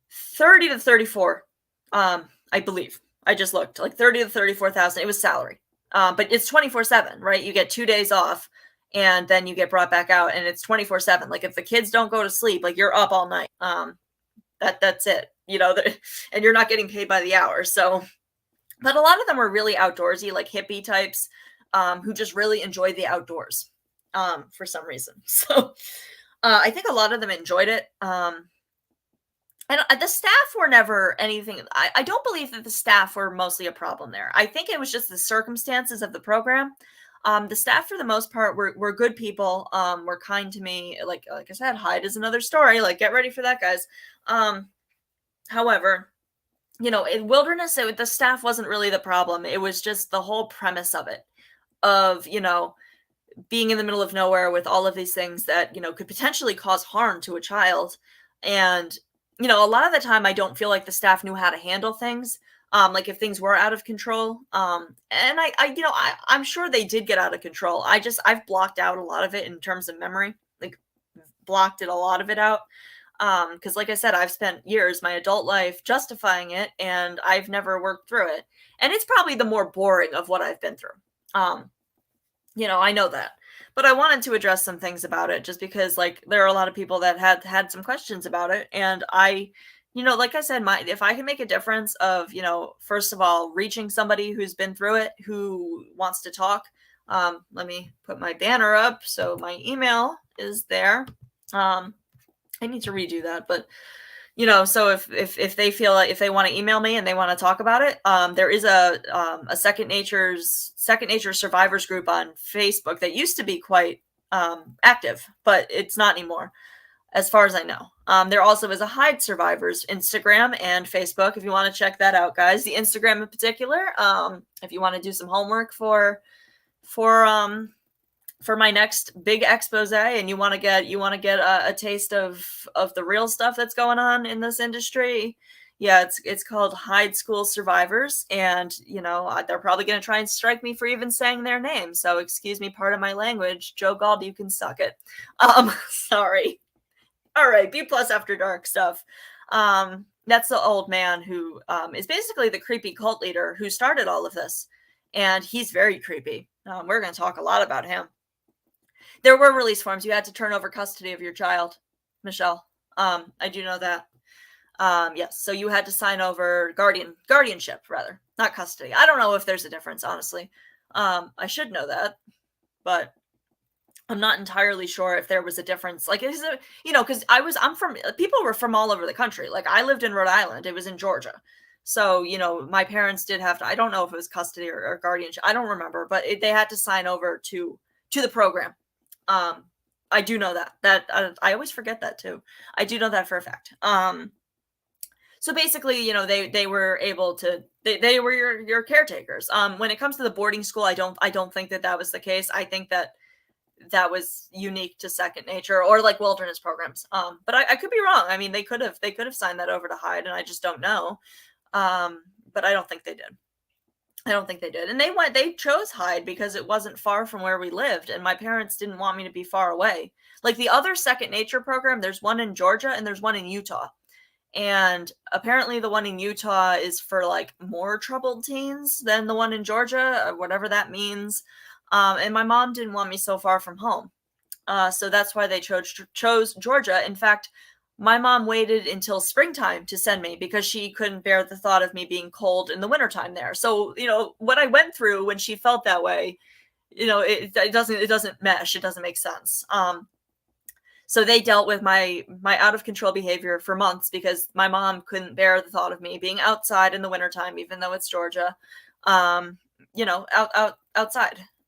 30 to 34. I believe I just looked like 30 to 34,000. It was salary. But it's 24/7, right? You get 2 days off and then you get brought back out and it's 24/7. Like if the kids don't go to sleep, like you're up all night. That's it, and you're not getting paid by the hour. So, but a lot of them were really outdoorsy, like hippie types, who just really enjoyed the outdoors, for some reason. So, I think a lot of them enjoyed it. And the staff were never anything. I don't believe that the staff were mostly a problem there. I think it was just the circumstances of the program. The staff, for the most part, were good people. Were kind to me. Like I said, Hyde is another story. Like get ready for that, guys. However, in wilderness, the staff wasn't really the problem. It was just the whole premise of it, of being in the middle of nowhere with all of these things that could potentially cause harm to a child. And a lot of the time I don't feel like the staff knew how to handle things, like if things were out of control. And I'm sure they did get out of control. I've blocked out a lot of it in terms of memory, like blocked a lot of it out. Because like I said, I've spent years, my adult life, justifying it, and I've never worked through it. And it's probably the more boring of what I've been through. I know that. But I wanted to address some things about it just because like there are a lot of people that had some questions about it. And I, like I said, if I can make a difference of, first of all, reaching somebody who's been through it, who wants to talk. Let me put my banner up. So my email is there. I need to redo that, but so if they feel like, if they want to email me and they want to talk about it, there is a Second Nature survivors group on Facebook that used to be quite active, but it's not anymore, as far as I know. There also is a Hyde Survivors Instagram and Facebook, if you want to check that out, guys. The Instagram in particular, if you want to do some homework for my next big expose and you want to get a taste of the real stuff that's going on in this industry. Yeah, it's called Hyde School Survivors, and they're probably going to try and strike me for even saying their name, so excuse me, part of my language. Joe Gald, you can suck it. Sorry. All right, B+ After Dark stuff. That's the old man who is basically the creepy cult leader who started all of this, and he's very creepy. We're going to talk a lot about him. There were release forms. You had to turn over custody of your child, Michelle. I do know that. Yes. So you had to sign over guardianship, rather, not custody. I don't know if there's a difference, honestly. I should know that, but I'm not entirely sure if there was a difference. Like, is it, because people were from all over the country. Like, I lived in Rhode Island. It was in Georgia. So, my parents did have to, I don't know if it was custody or guardianship. I don't remember, but they had to sign over to the program. I do know that I always forget that too. I do know that for a fact. So basically, they were able to, they were your caretakers. When it comes to the boarding school, I don't think that was the case. I think that was unique to Second Nature or like wilderness programs. But I could be wrong. I mean, they could have signed that over to Hyde, and I just don't know. But I don't think they did. I don't think they did. And they chose Hyde because it wasn't far from where we lived, and my parents didn't want me to be far away. Like the other second nature program, there's one in Georgia and there's one in Utah. And apparently the one in Utah is for like more troubled teens than the one in Georgia, or whatever that means. And my mom didn't want me so far from home. So that's why they chose Georgia. In fact, my mom waited until springtime to send me because she couldn't bear the thought of me being cold in the wintertime there. So, what I went through when she felt that way, it doesn't mesh. It doesn't make sense. So they dealt with my out of control behavior for months because my mom couldn't bear the thought of me being outside in the wintertime, even though it's Georgia, outside.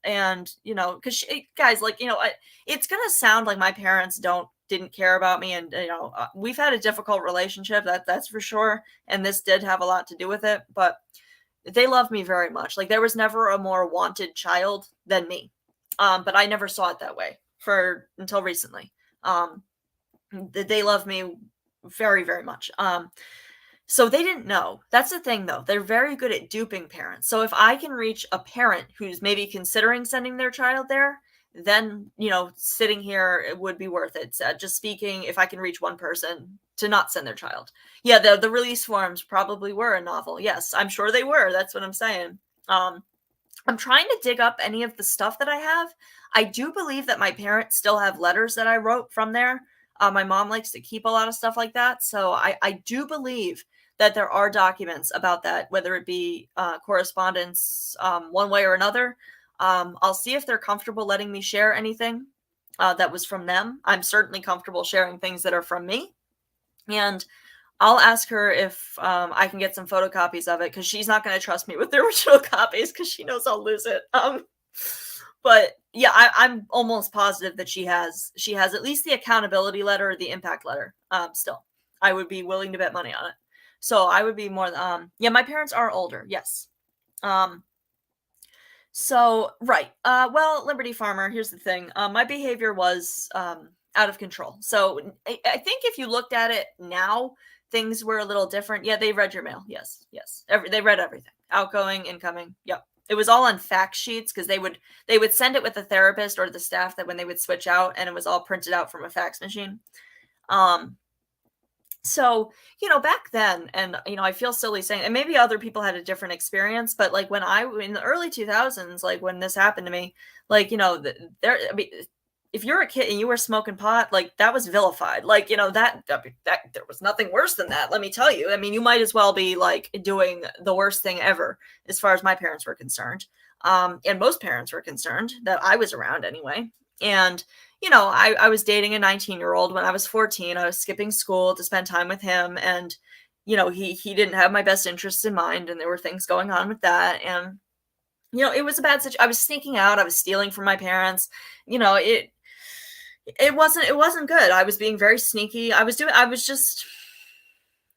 And, because guys, like, it's going to sound like my parents didn't care about me. And, we've had a difficult relationship, that's for sure. And this did have a lot to do with it, but they love me very much. Like there was never a more wanted child than me. But I never saw it that way until recently. They love me very, very much. So they didn't know. That's the thing though. They're very good at duping parents. So if I can reach a parent who's maybe considering sending their child there, then, sitting here, it would be worth it. Just speaking, if I can reach one person to not send their child. Yeah, the release forms probably were a novel. Yes, I'm sure they were. That's what I'm saying. I'm trying to dig up any of the stuff that I have. I do believe that my parents still have letters that I wrote from there. My mom likes to keep a lot of stuff like that. So I do believe that there are documents about that, whether it be correspondence one way or another. I'll see if they're comfortable letting me share anything that was from them. I'm certainly comfortable sharing things that are from me. And I'll ask her if I can get some photocopies of it because she's not going to trust me with the original copies because she knows I'll lose it. But yeah, I'm almost positive that she has at least the accountability letter or the impact letter. Still, I would be willing to bet money on it. So I would be more. Yeah, my parents are older. Yes. So right. Well, Liberty Farmer. Here's the thing. My behavior was out of control. So I think if you looked at it now, things were a little different. Yeah, they read your mail. Yes. They read everything. Outgoing, incoming. Yep. It was all on fact sheets because they would send it with the therapist or the staff that when they would switch out, and it was all printed out from a fax machine. So, back then, and, I feel silly saying, and maybe other people had a different experience, but like in the early 2000s, like when this happened to me, like, if you're a kid and you were smoking pot, like that was vilified. Like, that there was nothing worse than that. Let me tell you. I mean, you might as well be like doing the worst thing ever, as far as my parents were concerned. And most parents were concerned that I was around anyway. And, I was dating a 19-year-old when I was 14. I was skipping school to spend time with him. And, he didn't have my best interests in mind. And there were things going on with that. And, it was a bad situation. I was sneaking out. I was stealing from my parents. It wasn't good. I was being very sneaky. I was just,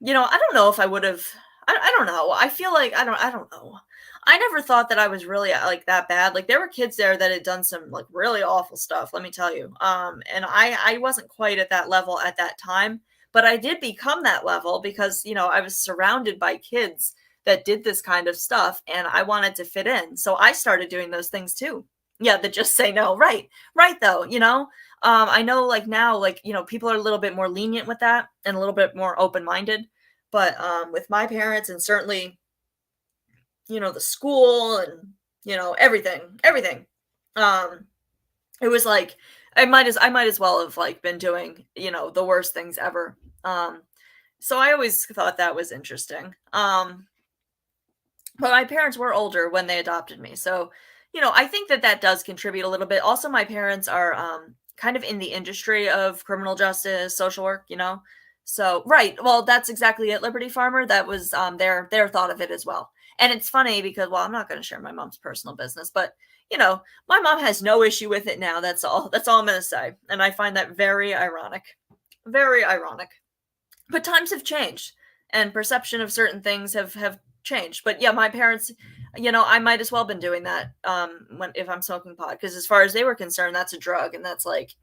I don't know if I would have, I don't know. I feel like, I don't know. I never thought that I was really like that bad. Like there were kids there that had done some like really awful stuff, let me tell you. And I wasn't quite at that level at that time, but I did become that level because, I was surrounded by kids that did this kind of stuff and I wanted to fit in. So I started doing those things too. Yeah, that just say no. Right though, I know like now, like, people are a little bit more lenient with that and a little bit more open-minded, but with my parents and certainly, the school and, everything, it was like, I might as well have like been doing, the worst things ever. So I always thought that was interesting. But my parents were older when they adopted me. So, I think that does contribute a little bit. Also, my parents are kind of in the industry of criminal justice, social work, So, right. Well, that's exactly it, Liberty Farmer. That was their thought of it as well. And it's funny because, well, I'm not going to share my mom's personal business, but, my mom has no issue with it now. That's all I'm going to say. And I find that very ironic. Very ironic. But times have changed and perception of certain things have changed. But yeah, my parents, I might as well have been doing that if I'm smoking pot, because as far as they were concerned, that's a drug and that's like,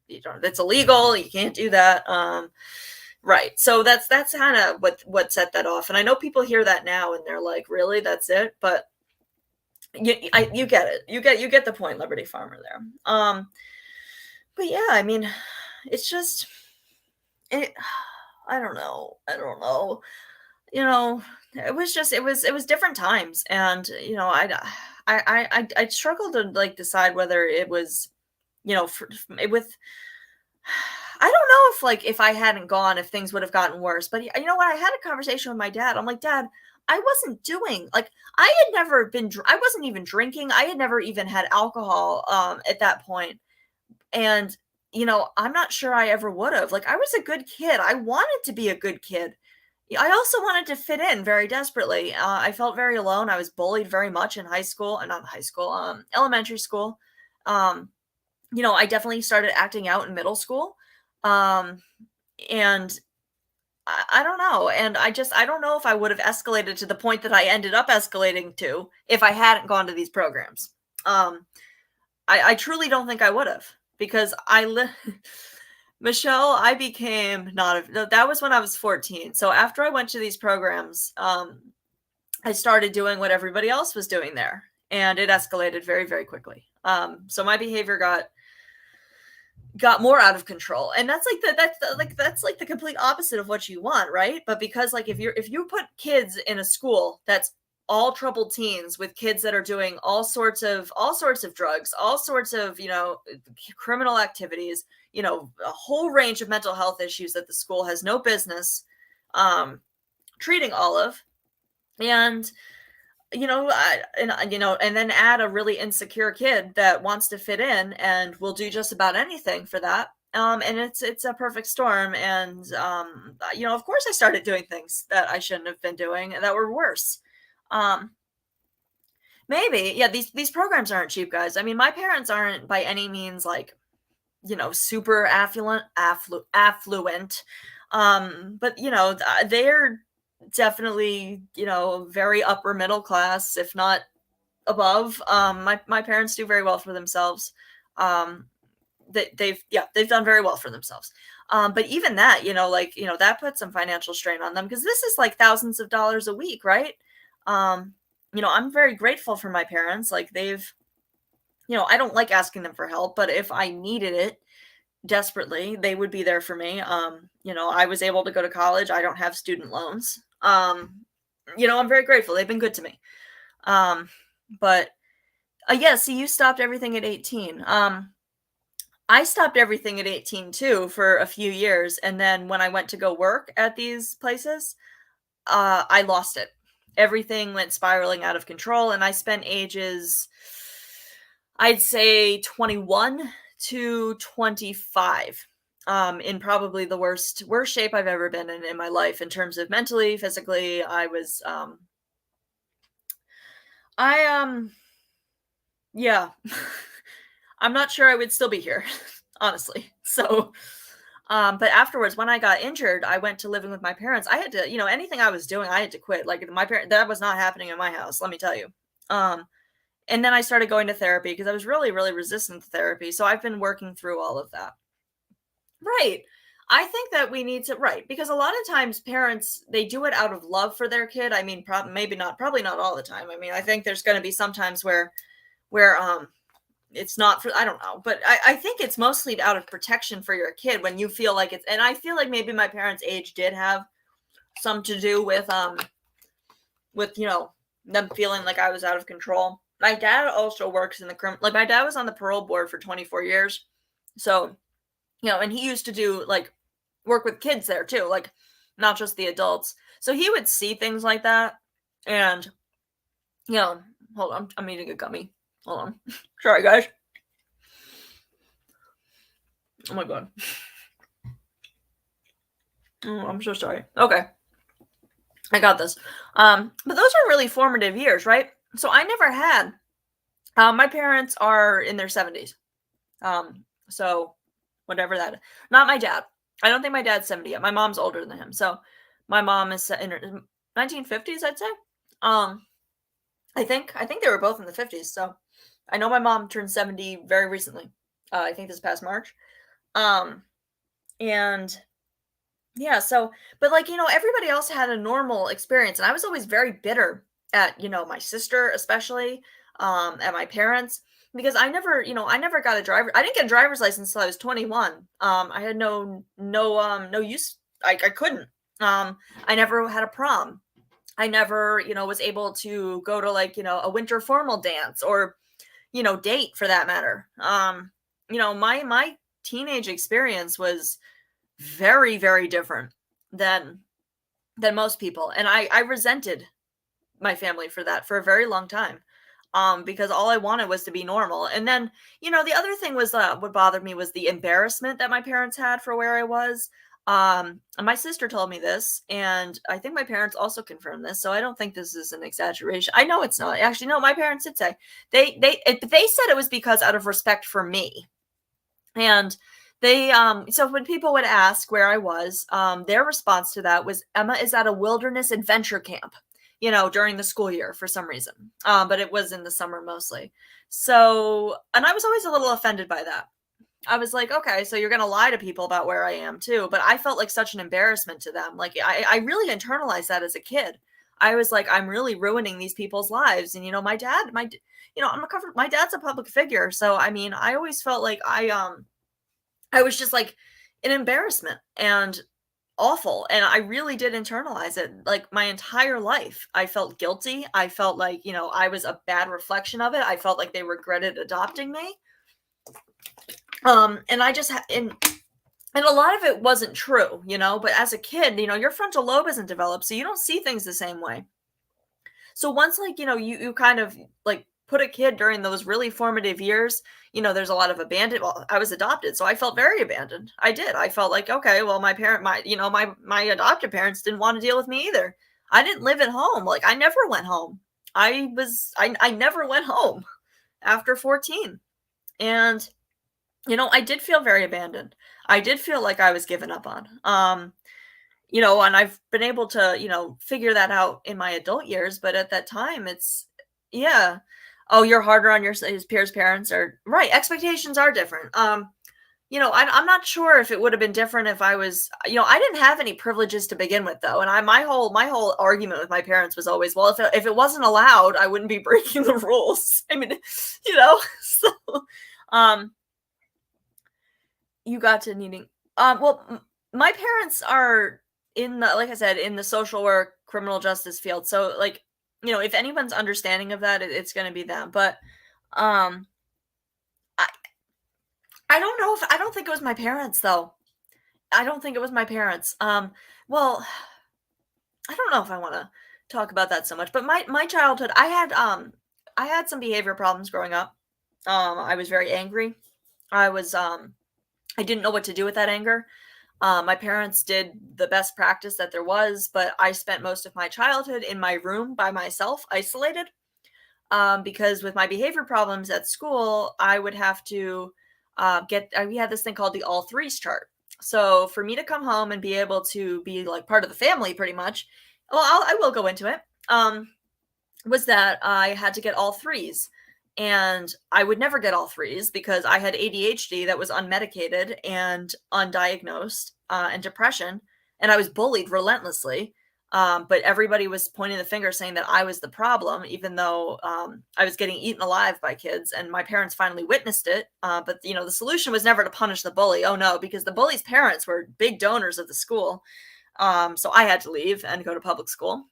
it's illegal. You can't do that. Right. So that's kind of what set that off. And I know people hear that now and they're like, really, that's it? But You get it. You get the point, Liberty Farmer there. But yeah, I mean, it's just it. I don't know. I don't know. You know, it was different times, and I struggled to like decide whether it was with I don't know if like if I hadn't gone, if things would have gotten worse. But you know what? I had a conversation with my dad. I'm like, Dad, I wasn't doing like I had never been. I wasn't even drinking. I had never even had alcohol at that point, and I'm not sure I ever would have. Like I was a good kid. I wanted to be a good kid. I also wanted to fit in very desperately. I felt very alone. I was bullied very much in high school, not high school, elementary school. Um, I definitely started acting out in middle school. Um, and I don't know. And I don't know if I would have escalated to the point that I ended up escalating to if I hadn't gone to these programs. Um, I truly don't think I would have because Michelle, I became not a, that was when I was 14. So after I went to these programs, I started doing what everybody else was doing there, and it escalated very, very quickly. So my behavior got more out of control, and that's like the complete opposite of what you want, right? But because like if you put kids in a school that's all troubled teens with kids that are doing all sorts of drugs, all sorts of criminal activities, a whole range of mental health issues that the school has no business treating all of, and and then add a really insecure kid that wants to fit in and will do just about anything for that. And it's a perfect storm. And of course, I started doing things that I shouldn't have been doing and that were worse. Um, Maybe, yeah. These programs aren't cheap, guys. I mean, my parents aren't by any means like super affluent. But they're definitely very upper middle class, if not above. My parents do very well for themselves. They've done very well for themselves. But even that, that puts some financial strain on them because this is like thousands of dollars a week, right? I'm very grateful for my parents. Like I don't like asking them for help, but if I needed it desperately, they would be there for me. I was able to go to college. I don't have student loans. I'm very grateful. They've been good to me. But yeah, see, you stopped everything at 18. I stopped everything at 18 too for a few years. And then when I went to go work at these places, I lost it. Everything went spiraling out of control. And I spent ages, I'd say 21 to 25, in probably the worst shape I've ever been in my life in terms of mentally, physically. I yeah. I'm not sure I would still be here, honestly. So, but afterwards, when I got injured, I went to living with my parents. I had to, anything I was doing, I had to quit. Like my parent, that was not happening in my house. Let me tell you. Um, and then I started going to therapy because I was really, really resistant to therapy. So I've been working through all of that. Right. I think that we need to, right, because a lot of times parents they do it out of love for their kid. I mean, maybe not, probably not all the time. I mean, I think there's going to be some times where it's not for, I don't know, but I think it's mostly out of protection for your kid when you feel like it's, and I feel like maybe my parents' age did have some to do with them feeling like I was out of control. My dad also works in the like my dad was on the parole board for 24 years. So, and he used to do like work with kids there too, like not just the adults. So he would see things like that. And, hold on, I'm eating a gummy. Hold on. Sorry, guys. Oh my God. Oh, I'm so sorry. Okay. I got this. But those are really formative years, right? So I never had, my parents are in their 70s. So whatever that, not my dad. I don't think my dad's 70 yet. My mom's older than him. So my mom is in her 1950s, I'd say. I think they were both in the 50s. So I know my mom turned 70 very recently. I think this past March. And yeah, so, but like, everybody else had a normal experience. And I was always very bitter at, my sister, especially. at my parents because I never got a driver. I didn't get a driver's license until I was 21. I had no use. I couldn't. I never had a prom. I never, was able to go to like, a winter formal dance or, date for that matter. My teenage experience was very, very different than most people. And I resented my family for that for a very long time. Because all I wanted was to be normal. And then, the other thing was what bothered me was the embarrassment that my parents had for where I was. And my sister told me this, and I think my parents also confirmed this. So I don't think this is an exaggeration. I know it's not. Actually, no, my parents did say they said it was because out of respect for me. And so when people would ask where I was, their response to that was Emma is at a wilderness adventure camp, during the school year for some reason. But it was in the summer mostly. So, and I was always a little offended by that. I was like, okay, so you're going to lie to people about where I am too. But I felt like such an embarrassment to them. Like I really internalized that as a kid. I was like, I'm really ruining these people's lives. And, my dad, my dad's a public figure. So, I mean, I always felt like I was just like an embarrassment and awful. And I really did internalize it like my entire life. I felt guilty. I felt like, I was a bad reflection of it. I felt like they regretted adopting me. And I just and a lot of it wasn't true, but as a kid, your frontal lobe isn't developed, so you don't see things the same way. So once like, you kind of like put a kid during those really formative years, there's a lot of well, I was adopted, so I felt very abandoned. I did. I felt like, okay, well, my adopted parents didn't want to deal with me either. I didn't live at home. Like I never went home. I never went home after 14. And I did feel very abandoned. I did feel like I was given up on. And I've been able to, figure that out in my adult years, but at that time yeah. Oh, you're harder on his peers' parents or right. Expectations are different. I'm not sure if it would have been different if I was, I didn't have any privileges to begin with though. And my whole argument with my parents was always, well, if it wasn't allowed, I wouldn't be breaking the rules. I mean, so, you got to needing, my parents are in the, like I said, in the social work, criminal justice field. So like, if anyone's understanding of that, it's going to be them. But, I don't know I don't think it was my parents though. I don't think it was my parents. Well, I don't know if I want to talk about that so much, but my childhood, I had some behavior problems growing up. I was very angry. I didn't know what to do with that anger. My parents did the best practice that there was, but I spent most of my childhood in my room by myself, isolated. Because with my behavior problems at school, I would have to we had this thing called the all threes chart. So for me to come home and be able to be like part of the family pretty much, well, I will go into it, was that I had to get all threes. And I would never get all threes because I had ADHD that was unmedicated and undiagnosed and depression. And I was bullied relentlessly. But everybody was pointing the finger saying that I was the problem, even though I was getting eaten alive by kids. And my parents finally witnessed it. But, the solution was never to punish the bully. Oh, no, because the bully's parents were big donors of the school. So I had to leave and go to public school,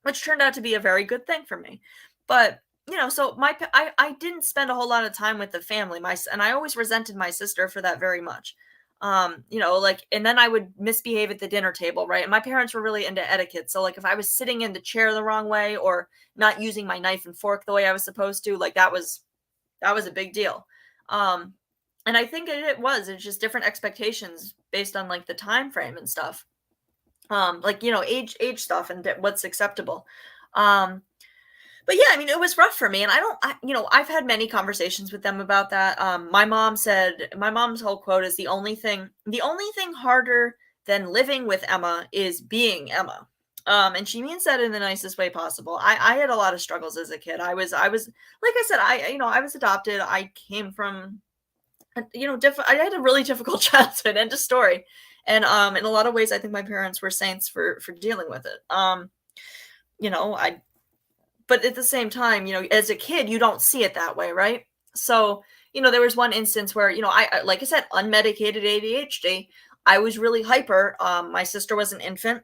which turned out to be a very good thing for me. But so I didn't spend a whole lot of time with the family. And I always resented my sister for that very much. And then I would misbehave at the dinner table, right? And my parents were really into etiquette. So like if I was sitting in the chair the wrong way or not using my knife and fork the way I was supposed to, like that was a big deal. And I think it's just different expectations based on like the time frame and stuff. Age stuff and what's acceptable. But yeah, I mean, it was rough for me. And I've had many conversations with them about that. My mom's whole quote is the only thing harder than living with Emma is being Emma. And she means that in the nicest way possible. I had a lot of struggles as a kid. I was, like I said, I was adopted. I came from, I had a really difficult childhood, end of story. And, in a lot of ways, I think my parents were saints for dealing with it. but at the same time, as a kid, you don't see it that way, right? So, there was one instance where, like I said, unmedicated ADHD. I was really hyper. My sister was an infant.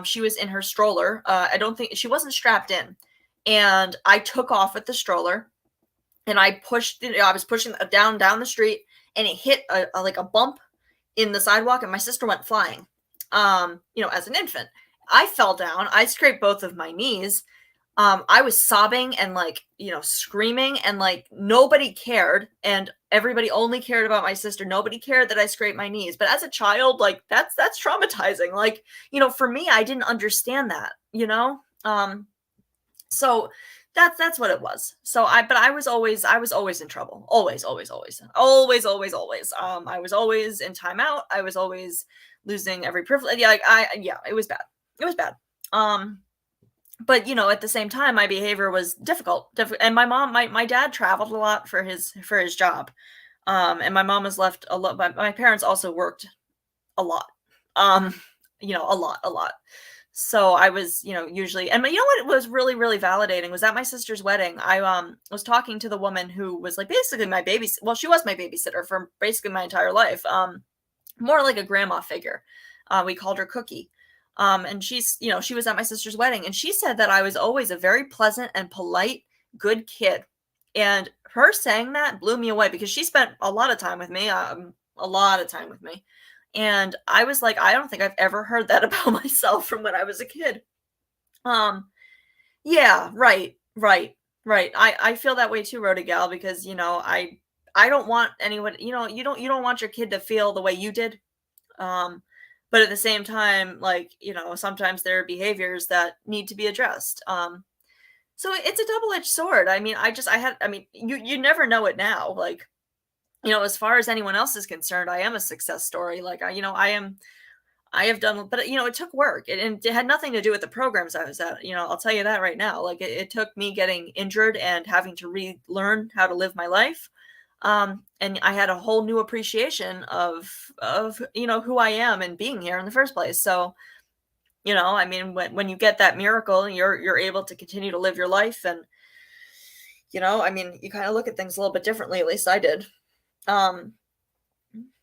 She was in her stroller. I don't think she wasn't strapped in, and I took off with the stroller, and I pushed. I was pushing down the street, and it hit like a bump in the sidewalk, and my sister went flying. As an infant, I fell down. I scraped both of my knees. I was sobbing and like, screaming, and like nobody cared, and everybody only cared about my sister. Nobody cared that I scraped my knees. But as a child, like that's traumatizing. Like, for me, I didn't understand that. So that's what it was. So I was always in trouble. Always, always, always. Always, always, always. I was always in timeout. I was always losing every privilege. Yeah, it was bad. It was bad. But at the same time, my behavior was difficult. And my dad traveled a lot for his job. And my mom was left a lot. My parents also worked a lot. Um, a lot. So I was, usually, and what was really, really validating was at my sister's wedding. I was talking to the woman who was like basically my well, she was my babysitter for basically my entire life. More like a grandma figure. We called her Cookie. And she was at my sister's wedding, and she said that I was always a very pleasant and polite, good kid. And her saying that blew me away because she spent a lot of time with me, And I was like, I don't think I've ever heard that about myself from when I was a kid. Um, yeah, right, right, right. I feel that way too, Rhoda Gal, because I don't want anyone, you don't want your kid to feel the way you did. Um, but at the same time, like, sometimes there are behaviors that need to be addressed. So it's a double-edged sword. I mean, you never know it now. Like, as far as anyone else is concerned, I am a success story. Like, I have done, but it took work, and it had nothing to do with the programs I was at. I'll tell you that right now. Like, it took me getting injured and having to relearn how to live my life. And I had a whole new appreciation of who I am and being here in the first place. So, I mean, when you get that miracle, you're able to continue to live your life, and I mean, you kind of look at things a little bit differently. At least I did. But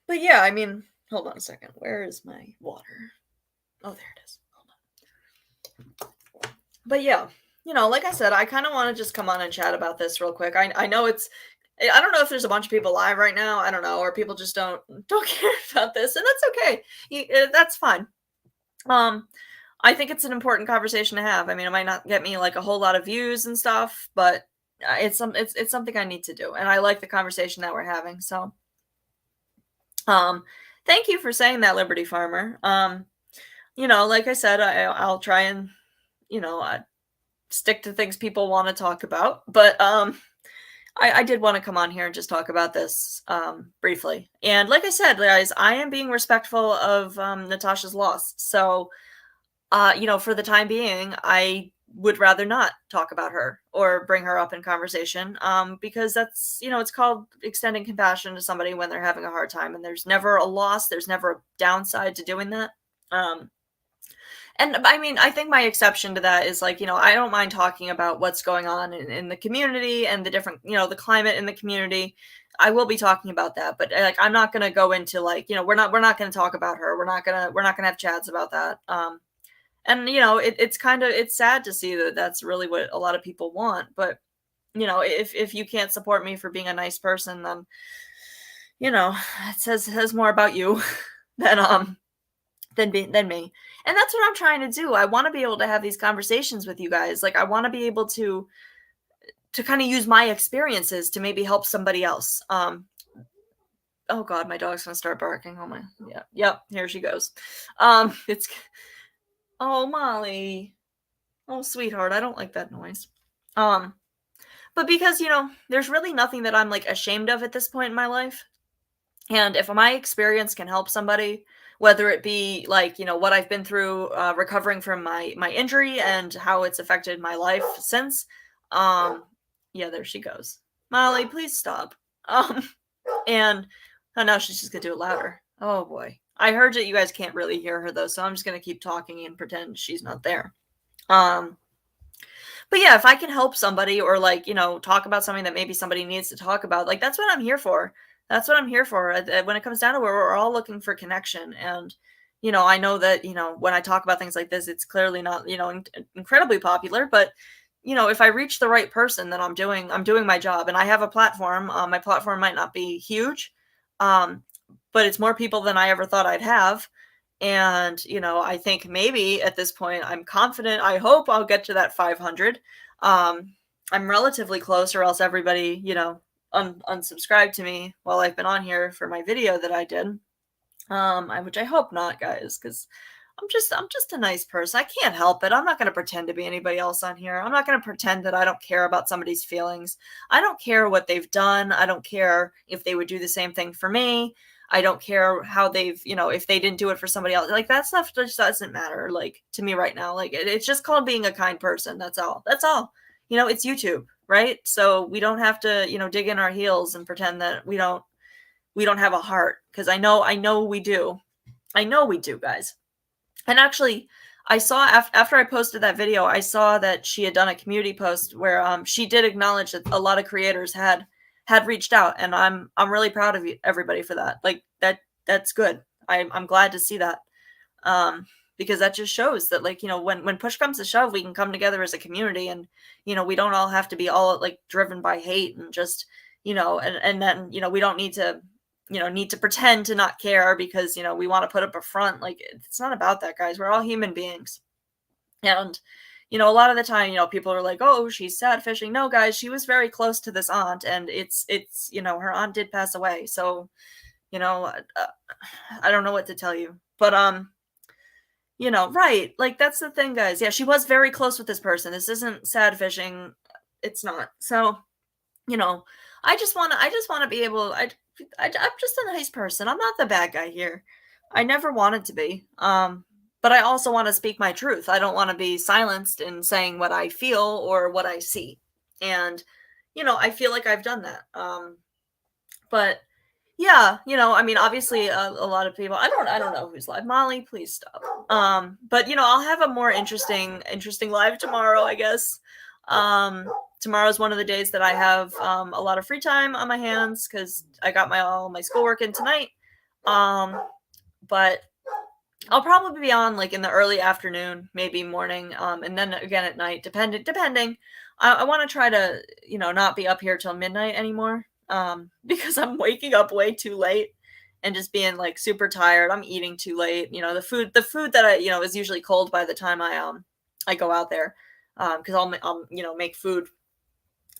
yeah, I mean, hold on a second. Where is my water? Oh, there it is. Hold on. But yeah, like I said, I kind of want to just come on and chat about this real quick. I know I don't know if there's a bunch of people live right now. I don't know, or people just don't care about this, and that's okay. That's fine. I think it's an important conversation to have. I mean, it might not get me like a whole lot of views and stuff, but it's something I need to do, and I like the conversation that we're having. So, thank you for saying that, Liberty Farmer. Like I said, I'll try and stick to things people want to talk about, but I did want to come on here and just talk about this briefly. And like I said, guys, I am being respectful of Natasha's loss. So, for the time being, I would rather not talk about her or bring her up in conversation because that's, it's called extending compassion to somebody when they're having a hard time. And there's never a loss. There's never a downside to doing that. And I mean, I think my exception to that is like, I don't mind talking about what's going on in the community and the different, the climate in the community. I will be talking about that, but like, I'm not going to go into like, we're not going to talk about her. We're not going to have chats about that. And it's sad to see that that's really what a lot of people want. But, if you can't support me for being a nice person, then, it says more about you than me. And that's what I'm trying to do. I want to be able to have these conversations with you guys. Like, I want to be able to kind of use my experiences to maybe help somebody else. Oh God, my dog's gonna start barking. Oh my, yeah, yep, here she goes. It's, oh Molly, oh sweetheart, I don't like that noise. But because there's really nothing that I'm like ashamed of at this point in my life. And if my experience can help somebody, whether it be like, what I've been through recovering from my injury and how it's affected my life since, yeah, there she goes. Molly, please stop. And oh, now she's just gonna do it louder. Oh boy. I heard that you guys can't really hear her though, so I'm just gonna keep talking and pretend she's not there. But yeah, if I can help somebody or like, talk about something that maybe somebody needs to talk about, like that's what I'm here for. That's what I'm here for. When it comes down to it, we're all looking for connection. And, I know that, when I talk about things like this, it's clearly not, incredibly popular, but if I reach the right person, then I'm doing my job and I have a platform. My platform might not be huge, um, but it's more people than I ever thought I'd have. And, I think maybe at this point, I'm confident. I hope I'll get to that 500. Um, I'm relatively close, or else everybody, unsubscribed to me while I've been on here for my video that I did. Which I hope not, guys, because I'm just a nice person. I can't help it. I'm not going to pretend to be anybody else on here. I'm not going to pretend that I don't care about somebody's feelings. I don't care what they've done. I don't care if they would do the same thing for me. I don't care how they've, if they didn't do it for somebody else. Like that stuff just doesn't matter, like to me right now. Like it's just called being a kind person. That's all. That's all. It's YouTube, right? So we don't have to, dig in our heels and pretend that we don't have a heart, because I know we do. I know we do, guys. And actually, I saw after I posted that video, I saw that she had done a community post where she did acknowledge that a lot of creators had reached out, and I'm really proud of everybody for that. Like that's good. I'm glad to see that. Um, because that just shows that, like, when push comes to shove, we can come together as a community, and we don't all have to be all like driven by hate and just, and then we don't need to pretend to not care because we want to put up a front. Like it's not about that, guys. We're all human beings. And a lot of the time, people are like, oh, she's sad fishing. No, guys, she was very close to this aunt, and it's her aunt did pass away. So I don't know what to tell you, but right, like that's the thing, guys. Yeah, she was very close with this person. This isn't sad fishing. It's not. So you know, I just want to be able. I'm just a nice person. I'm not the bad guy here. I never wanted to be. But I also want to speak my truth. I don't want to be silenced in saying what I feel or what I see. And I feel like I've done that. But yeah, I mean, obviously, a lot of people. I don't know who's live. Molly, please stop. But I'll have a more interesting live tomorrow, I guess. Tomorrow's one of the days that I have a lot of free time on my hands because I got all my schoolwork in tonight. But I'll probably be on like in the early afternoon, maybe morning, and then again at night, depending. I want to try to, not be up here till midnight anymore, because I'm waking up way too late and just being like super tired. I'm eating too late. The food that I is usually cold by the time I go out there, because I'll make food,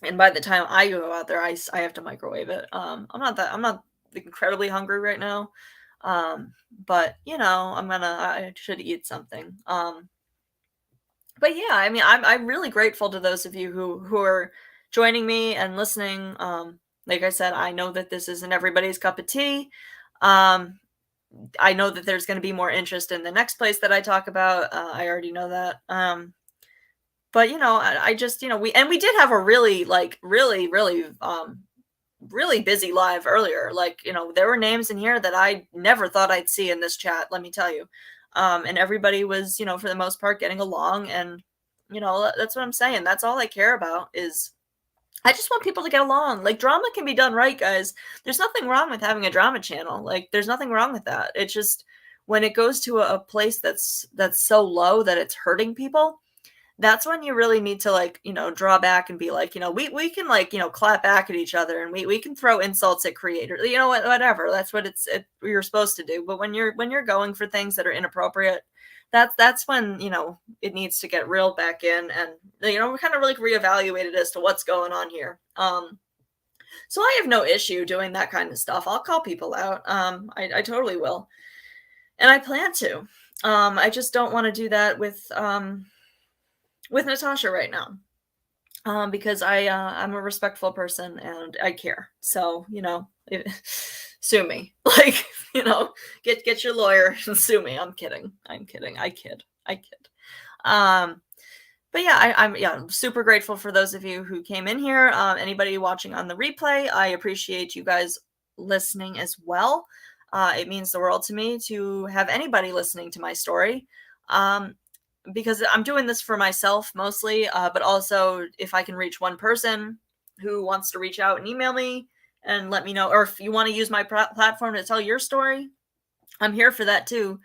and by the time I go out there, I have to microwave it. I'm not incredibly hungry right now, but I should eat something. But yeah, I mean, I'm really grateful to those of you who are joining me and listening. Like I said, I know that this isn't everybody's cup of tea. Um, I know that there's going to be more interest in the next place that I talk about. I already know that. But I just we did have a really like really busy live earlier. Like there were names in here that I never thought I'd see in this chat. Let me tell you. And everybody was for the most part getting along, and that's what I'm saying. That's all I care about is I just want people to get along. Like drama can be done right, guys. There's nothing wrong with having a drama channel. Like there's nothing wrong with that. It's just when it goes to a place that's so low that it's hurting people, that's when you really need to like draw back and be like we can like clap back at each other, and we can throw insults at creators, whatever. That's what you're supposed to do. But when you're going for things that are inappropriate, that's when it needs to get reeled back in, and we're kind of like reevaluated as to what's going on here. So I have no issue doing that kind of stuff. I'll call people out. I totally will, and I plan to. I just don't want to do that with Natasha right now, because I'm a respectful person and I care. So sue me, like get your lawyer and sue me. I'm kidding. I kid. But yeah, I'm super grateful for those of you who came in here. Anybody watching on the replay, I appreciate you guys listening as well. It means the world to me to have anybody listening to my story. because I'm doing this for myself mostly, but also if I can reach one person who wants to reach out and email me and let me know, or if you want to use my platform to tell your story, I'm here for that too.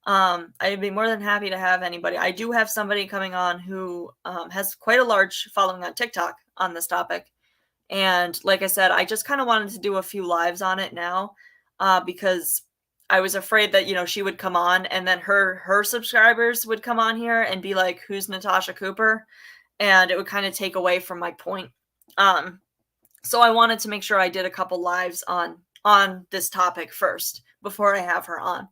I'd be more than happy to have anybody. I do have somebody coming on who has quite a large following on TikTok on this topic. And like I said, I just kind of wanted to do a few lives on it now, because I was afraid that, she would come on and then her subscribers would come on here and be like, "Who's Natasha Cooper?" And it would kind of take away from my point. So I wanted to make sure I did a couple lives on this topic first before I have her on.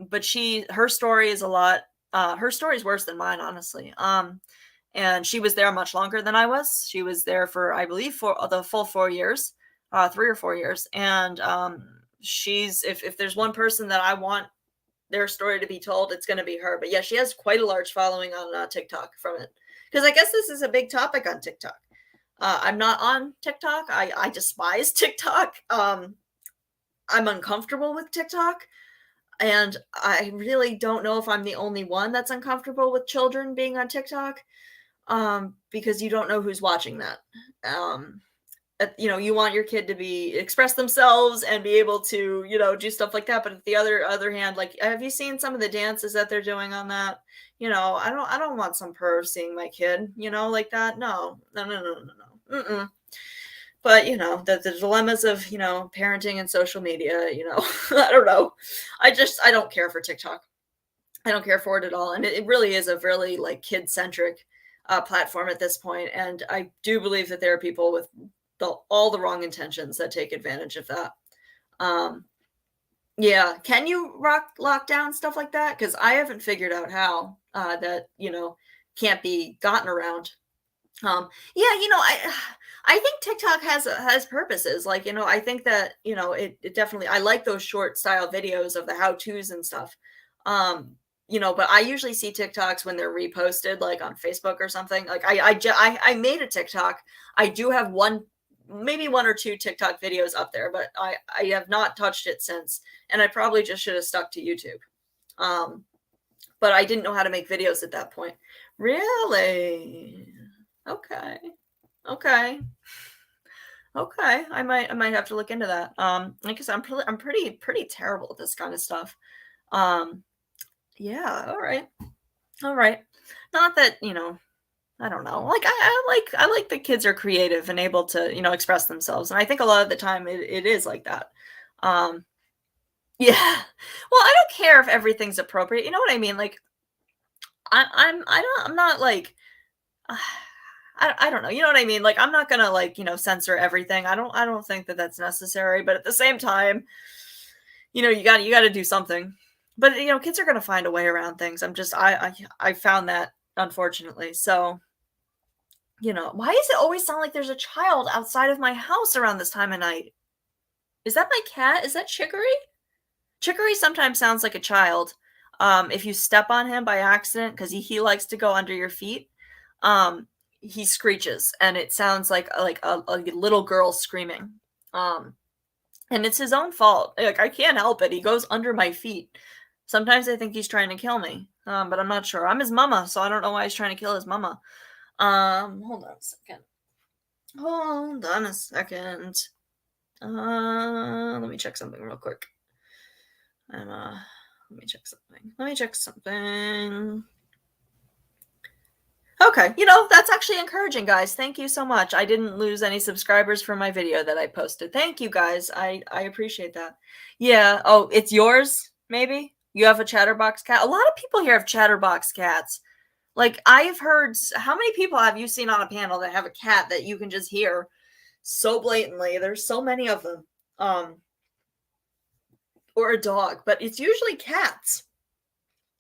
But her story is a lot. Her story is worse than mine, honestly. And she was there much longer than I was. She was there for, I believe, for the full 4 years, 3 or 4 years. And she's, if there's one person that I want their story to be told, it's going to be her. But yeah, she has quite a large following on TikTok from it. Because I guess this is a big topic on TikTok. I'm not on TikTok. I despise TikTok. I'm uncomfortable with TikTok. And I really don't know if I'm the only one that's uncomfortable with children being on TikTok, because you don't know who's watching that. You want your kid to express themselves and be able to, do stuff like that. But at the other hand, like, have you seen some of the dances that they're doing on that? I don't want some perv seeing my kid, like that. No. Mm-mm. But, the dilemmas of, parenting and social media, I don't know. I don't care for TikTok. I don't care for it at all. And it really is a really like kid-centric platform at this point. And I do believe that there are people with all the wrong intentions that take advantage of that. Yeah. Can you lock down stuff like that? Because I haven't figured out how that, can't be gotten around. Yeah, I think TikTok has purposes. Like, I think that, it definitely, I like those short style videos of the how-tos and stuff. But I usually see TikToks when they're reposted, like on Facebook or something. Like I made a TikTok. I do have maybe one or two TikTok videos up there, but I have not touched it since. And I probably just should have stuck to YouTube. But I didn't know how to make videos at that point. Really? Okay. I might have to look into that. Like I said, I'm pretty terrible at this kind of stuff. Yeah, all right. Not that, I don't know. Like I like the kids are creative and able to, express themselves. And I think a lot of the time it is like that. Yeah. Well, I don't care if everything's appropriate. You know what I mean? Like I'm not like I don't know. You know what I mean? Like I'm not gonna like, censor everything. I don't think that that's necessary. But at the same time, you got to do something. But kids are gonna find a way around things. I found that, unfortunately. So, why does it always sound like there's a child outside of my house around this time of night? Is that my cat? Is that Chicory? Chicory sometimes sounds like a child. If you step on him by accident, because he likes to go under your feet, he screeches, and it sounds like a little girl screaming. And it's his own fault. Like I can't help it. He goes under my feet. Sometimes I think he's trying to kill me, but I'm not sure. I'm his mama, so I don't know why he's trying to kill his mama. Hold on a second. Let me check something real quick. Let me check something. Okay, that's actually encouraging, guys. Thank you so much. I didn't lose any subscribers from my video that I posted. Thank you, guys. I appreciate that. Yeah. Oh, it's yours, maybe? You have a chatterbox cat? A lot of people here have chatterbox cats. Like, I've heard, how many people have you seen on a panel that have a cat that you can just hear so blatantly? There's so many of them. Or a dog, but it's usually cats.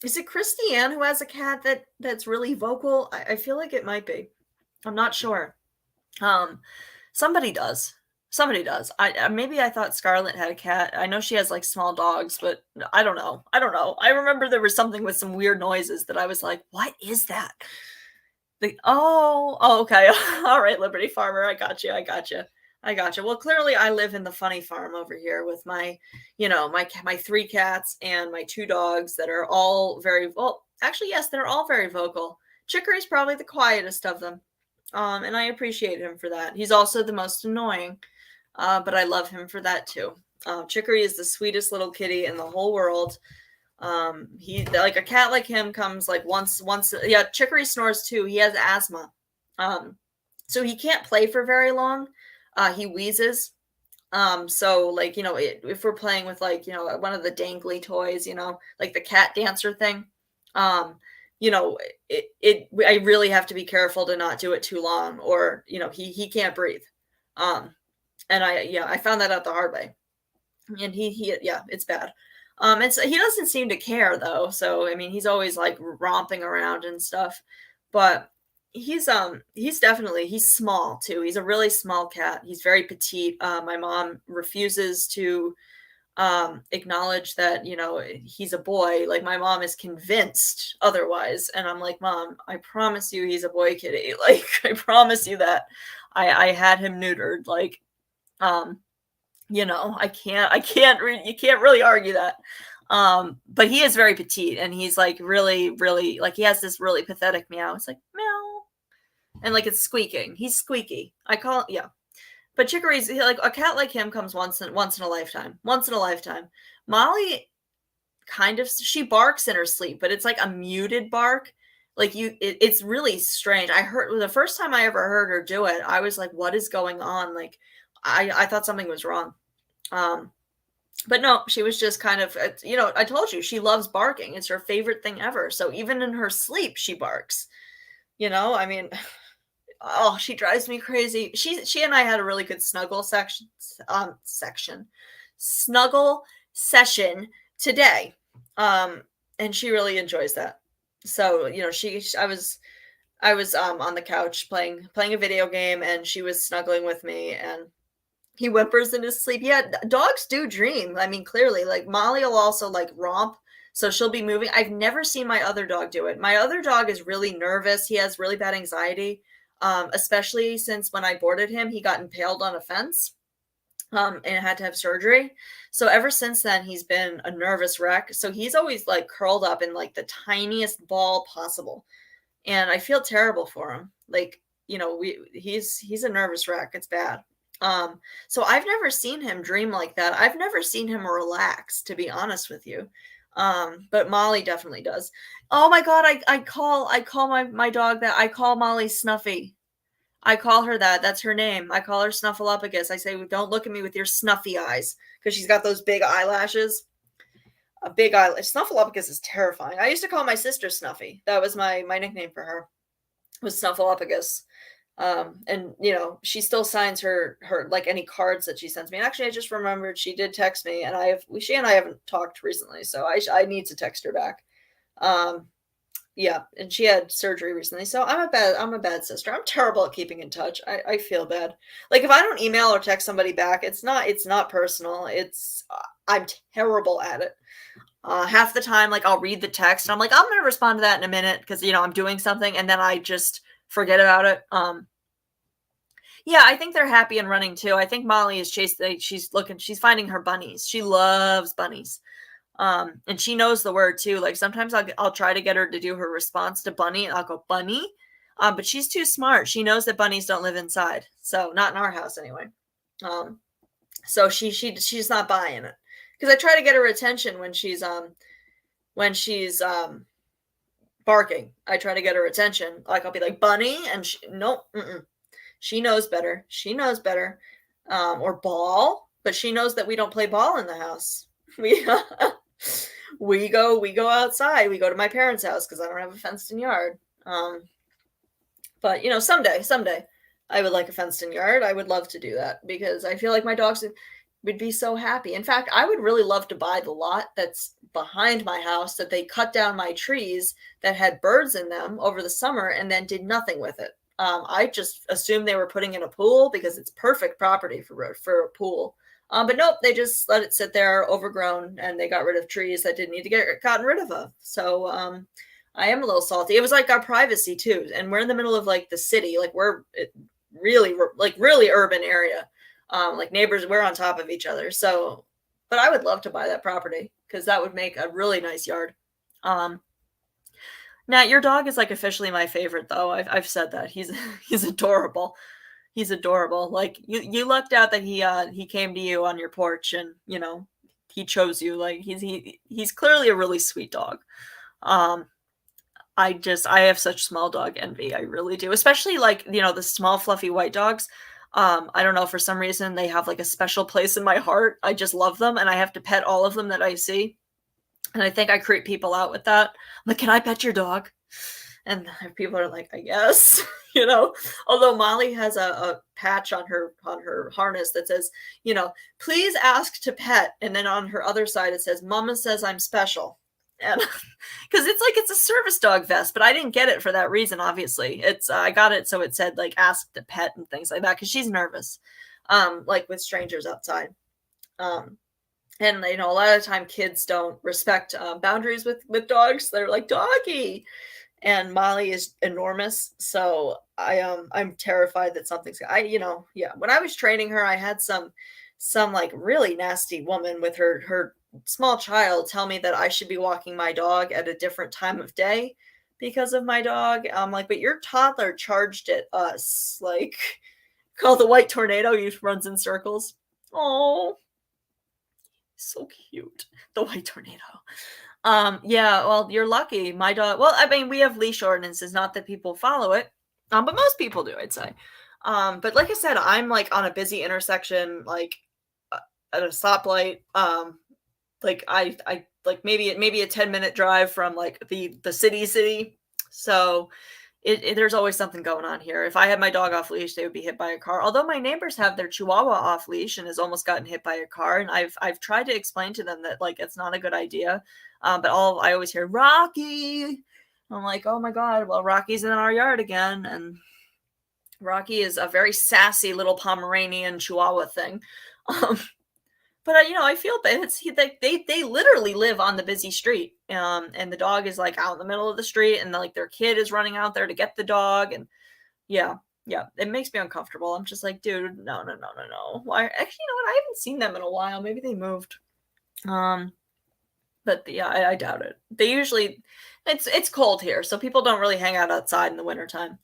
Is it Christiane who has a cat that's really vocal? I feel like it might be. I'm not sure. Somebody does. Maybe I thought Scarlett had a cat. I know she has like small dogs, but I don't know. I remember there was something with some weird noises that I was like, what is that? Okay. All right, Liberty Farmer. I got you. Well, clearly I live in the funny farm over here with my, my 3 cats and my 2 dogs that are all very well. Actually, yes, they're all very vocal. Chicory's probably the quietest of them. And I appreciate him for that. He's also the most annoying, but I love him for that too. Chicory is the sweetest little kitty in the whole world. He like a cat like him comes like once. Yeah, Chicory snores too. He has asthma, so he can't play for very long. He wheezes. So like if we're playing with like one of the dangly toys, like the cat dancer thing, um, I really have to be careful to not do it too long, or he can't breathe. And I found that out the hard way, and he yeah, it's bad. And so he doesn't seem to care though. So I mean, he's always like romping around and stuff, but he's definitely he's small too. He's a really small cat. He's very petite. My mom refuses to acknowledge that he's a boy. Like my mom is convinced otherwise, and I'm like, Mom, I promise you he's a boy kitty. Like I promise you that. I had him neutered. Like um you can't really argue that. But he is very petite, and he's like really, really, like he has this really pathetic meow. It's like meow, and like it's squeaking. He's squeaky. I call it, yeah. But Chicory's like a cat like him comes once in a lifetime. Once in a lifetime. Molly she barks in her sleep, but it's like a muted bark. Like it's really strange. I heard the first time I ever heard her do it, I was like, what is going on? Like I thought something was wrong. But no, she was just kind of, I told you she loves barking. It's her favorite thing ever. So even in her sleep, she barks. I mean, oh, she drives me crazy. She and I had a really good snuggle session today. And she really enjoys that. So, I was on the couch playing a video game, and she was snuggling with me, and he whimpers in his sleep. Yeah, dogs do dream. I mean, clearly, like Molly will also like romp, so she'll be moving. I've never seen my other dog do it. My other dog is really nervous. He has really bad anxiety, especially since when I boarded him, he got impaled on a fence, and had to have surgery. So ever since then, he's been a nervous wreck. So he's always like curled up in like the tiniest ball possible, and I feel terrible for him. Like he's a nervous wreck. It's bad. So I've never seen him dream like that. I've never seen him relax, to be honest with you. But Molly definitely does. Oh my God, I call my dog that. I call Molly Snuffy. I call her that. That's her name. I call her Snuffleupagus. I say, don't look at me with your snuffy eyes, because she's got those big eyelashes. A big eyelash. Snuffleupagus is terrifying. I used to call my sister Snuffy. That was my nickname for her, was Snuffleupagus. And she still signs her like any cards that she sends me. And actually, I just remembered she did text me, and she and I haven't talked recently, so I need to text her back. Yeah, and she had surgery recently, so I'm a bad sister. I'm terrible at keeping in touch. I feel bad. Like if I don't email or text somebody back, it's not personal. It's I'm terrible at it. Half the time, like I'll read the text, and I'm like, I'm gonna respond to that in a minute, because I'm doing something, and then I just forget about it. Yeah, I think they're happy and running too. I think Molly is she's finding her bunnies. She loves bunnies. And she knows the word too. Like sometimes I'll try to get her to do her response to bunny, and I'll go bunny. But she's too smart. She knows that bunnies don't live inside. So not in our house anyway. So she's not buying it. Because I try to get her attention when she's barking. I try to get her attention. Like I'll be like, bunny, and nope. She knows better. She knows better. Or ball, but she knows that we don't play ball in the house. We go outside. We go to my parents' house because I don't have a fenced-in yard. But someday I would like a fenced-in yard. I would love to do that, because I feel like my dogs would be so happy. In fact, I would really love to buy the lot that's behind my house that they cut down my trees that had birds in them over the summer and then did nothing with it. I just assumed they were putting in a pool, because it's perfect property for a pool. But nope, they just let it sit there overgrown, and they got rid of trees that didn't need to get gotten rid of. So I am a little salty. It was like our privacy too, and we're in the middle of like the city. Like we're really urban area. Like neighbors, we're on top of each other. So, but I would love to buy that property, because that would make a really nice yard. Now, your dog is, like, officially my favorite, though. I've said that. He's he's adorable. He's adorable. Like, you lucked out that he came to you on your porch and, he chose you. Like, he's clearly a really sweet dog. Um, I have such small dog envy, I really do, especially, like, the small fluffy white dogs. I don't know, for some reason, they have, like, a special place in my heart. I just love them, and I have to pet all of them that I see, and I think I creep people out with that. I'm like, "Can I pet your dog?" And people are like, "I guess," you know? Although Molly has a patch on her harness that says, "Please ask to pet," and then on her other side, it says, "Mama says I'm special." And because it's like it's a service dog vest, but I didn't get it for that reason, obviously. I got it so it said, like, "Ask to pet," and things like that because she's nervous, like, with strangers outside. Um, and, a lot of the time kids don't respect, boundaries with dogs. They're like, "Doggy." And Molly is enormous, so I'm terrified that yeah. When I was training her, I had some like really nasty woman with her small child tell me that I should be walking my dog at a different time of day because of my dog. I'm like, but your toddler charged at us, like called the white tornado. He runs in circles. Oh, so cute. The white tornado. Yeah, well, you're lucky. My dog, well, I mean, we have leash ordinances, not that people follow it, but most people do, I'd say. But like I said, I'm like on a busy intersection, like at a stoplight. Like I like maybe a 10-minute drive from like the city. So there's always something going on here. If I had my dog off leash, they would be hit by a car. Although my neighbors have their Chihuahua off leash and has almost gotten hit by a car, and I've tried to explain to them that like it's not a good idea. But I always hear Rocky. I'm like, oh my god, well Rocky's in our yard again, and Rocky is a very sassy little Pomeranian Chihuahua thing. Um, but I feel bad. They literally live on the busy street, and the dog is like out in the middle of the street, and like their kid is running out there to get the dog, and yeah, yeah, it makes me uncomfortable. I'm just like, dude, no, no, no, no, no. Why? Actually, you know what? I haven't seen them in a while. Maybe they moved. Um, but yeah, I doubt it. They usually, it's cold here, so people don't really hang out outside in the wintertime.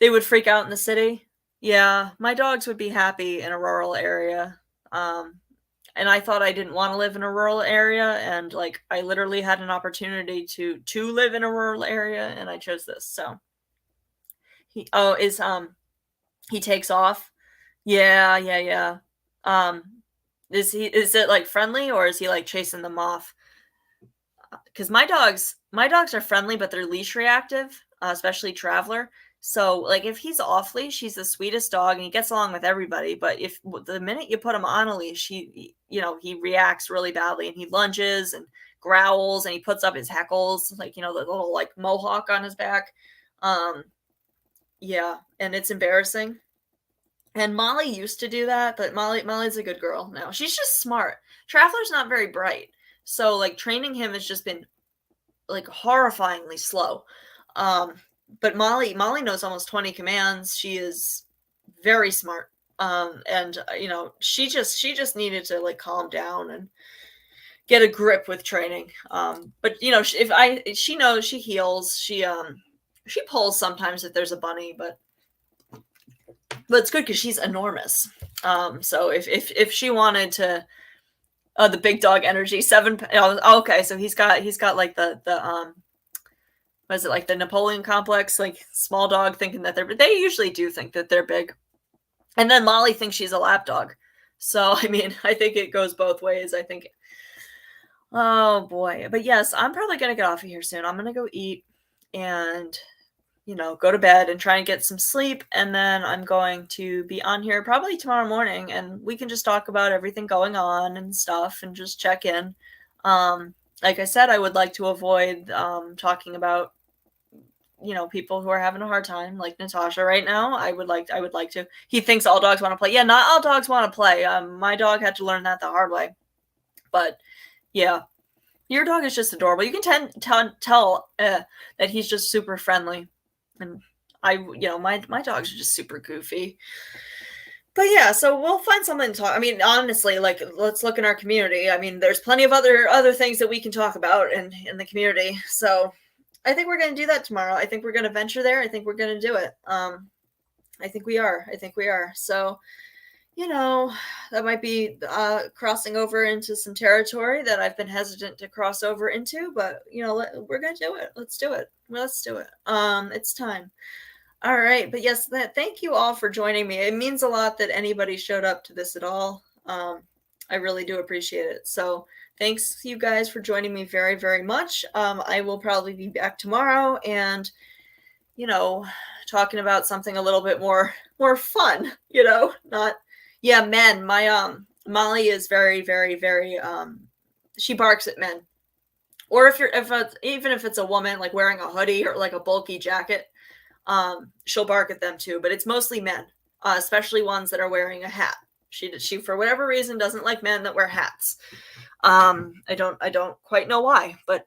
They would freak out in the city. Yeah, my dogs would be happy in a rural area. Um, and I thought I didn't want to live in a rural area, and like I literally had an opportunity to live in a rural area, and I chose this. So he takes off. Yeah, yeah, yeah. Um, is it like friendly or is he like chasing them off? Because my dogs are friendly, but they're leash reactive, especially Traveler. So, like, if he's off leash, he's the sweetest dog and he gets along with everybody. But if the minute you put him on a leash, he reacts really badly and he lunges and growls and he puts up his heckles, like, the little like mohawk on his back. Um, yeah, and it's embarrassing. And Molly used to do that, but Molly's a good girl now. She's just smart. Traveler's not very bright. So like training him has just been like horrifyingly slow. Um, but Molly knows almost 20 commands. She is very smart. And she just needed to like calm down and get a grip with training. But she knows she heals. She pulls sometimes if there's a bunny, but it's good because she's enormous. So if she wanted to, the big dog energy 7. Oh, okay, so he's got like the what is it, like the Napoleon complex, like small dog thinking that they usually do think that they're big, and then Molly thinks she's a lap dog. So I mean, I think it goes both ways. I think. Oh boy, but yes, I'm probably gonna get off of here soon. I'm gonna go eat and go to bed and try and get some sleep. And then I'm going to be on here probably tomorrow morning and we can just talk about everything going on and stuff and just check in. Like I said, I would like to avoid talking about, people who are having a hard time, like Natasha right now. I would like to. He thinks all dogs want to play. Yeah, not all dogs want to play. My dog had to learn that the hard way. But yeah, your dog is just adorable. You can tell that he's just super friendly. And my dogs are just super goofy. But yeah, so we'll find something to talk. I mean, honestly, like let's look in our community. I mean, there's plenty of other things that we can talk about in the community. So I think we're going to do that tomorrow. I think we're going to venture there. I think we're going to do it. I think we are. I think we are. So, you know, that might be crossing over into some territory that I've been hesitant to cross over into, but you know, we're going to do it. Let's do it. Let's do it. It's time. All right, but yes, thank you all for joining me. It means a lot that anybody showed up to this at all. I really do appreciate it. So thanks you guys for joining me very, very much. I will probably be back tomorrow and, you know, talking about something a little bit more fun, you know, not, yeah, men. My, Molly is very, very, very, she barks at men. Or even if it's a woman, like wearing a hoodie or like a bulky jacket, she'll bark at them too, but it's mostly men, especially ones that are wearing a hat. She for whatever reason doesn't like men that wear hats. I don't quite know why, but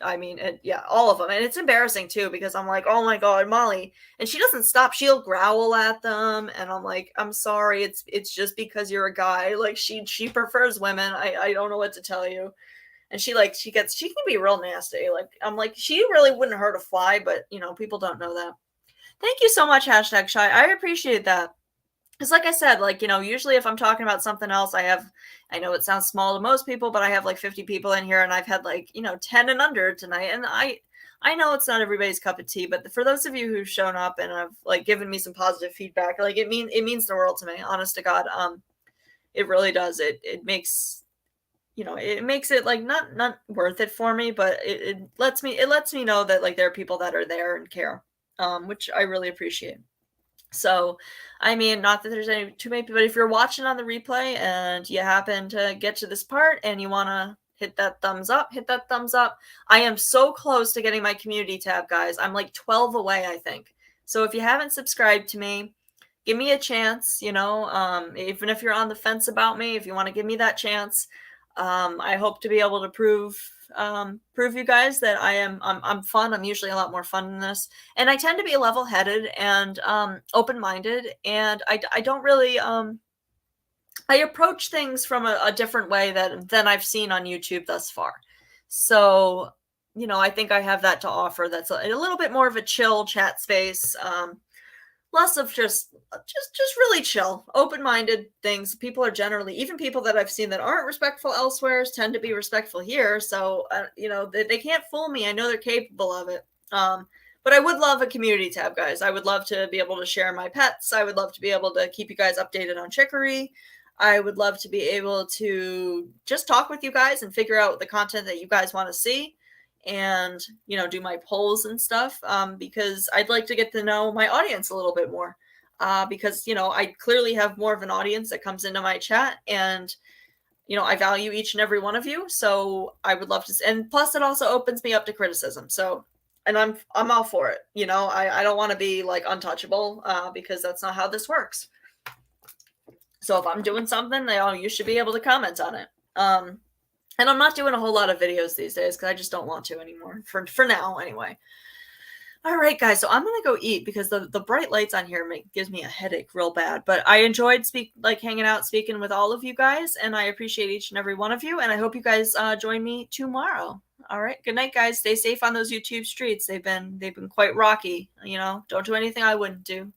I mean, yeah, all of them. And it's embarrassing too, because I'm like, oh my God, Molly. And she doesn't stop. She'll growl at them. And I'm like, I'm sorry. It's just because you're a guy. Like she prefers women. I don't know what to tell you. And she can be real nasty. Like, I'm like, she really wouldn't hurt a fly, but you know, people don't know that. Thank you so much, hashtag shy. I appreciate that. Because like I said, like, you know, usually if I'm talking about something else, I know it sounds small to most people, but I have like 50 people in here and I've had like, you know, 10 and under tonight. And I know it's not everybody's cup of tea, but for those of you who've shown up and have like given me some positive feedback, like it means the world to me, honest to God. It really does. It makes, you know, it makes it like not worth it for me, but it lets me know that like there are people that are there and care, which I really appreciate. So, I mean, not that there's any too many, but if you're watching on the replay and you happen to get to this part and you want to hit that thumbs up, hit that thumbs up. I am so close to getting my community tab, guys. I'm like 12 away, I think. So if you haven't subscribed to me, give me a chance, you know, even if you're on the fence about me, if you want to give me that chance, I hope to be able to prove you guys that I'm fun. I'm usually a lot more fun than this, and I tend to be level-headed and open-minded, and I don't really I approach things from a different way than I've seen on YouTube thus far. So, you know, I think I have that to offer. That's a little bit more of a chill chat space. Less of just really chill, open-minded things. People are generally, even people that I've seen that aren't respectful elsewhere, tend to be respectful here. So you know, they can't fool me. I know they're capable of it. But I would love a community tab, guys. I would love to be able to share my pets. I would love to be able to keep you guys updated on chicory. I would love to be able to just talk with you guys and figure out the content that you guys want to see, and you know, do my polls and stuff, because I'd like to get to know my audience a little bit more, because you know, I clearly have more of an audience that comes into my chat, and you know, I value each and every one of you, so I would love to, and plus it also opens me up to criticism. So, and I'm all for it. You know, I don't want to be like untouchable, because that's not how this works. So if I'm doing something, you should be able to comment on it. And I'm not doing a whole lot of videos these days because I just don't want to anymore, for now anyway. All right, guys, so I'm going to go eat because the bright lights on here gives me a headache real bad. But I enjoyed hanging out, speaking with all of you guys, and I appreciate each and every one of you. And I hope you guys join me tomorrow. All right, good night, guys. Stay safe on those YouTube streets. They've been quite rocky. You know, don't do anything I wouldn't do.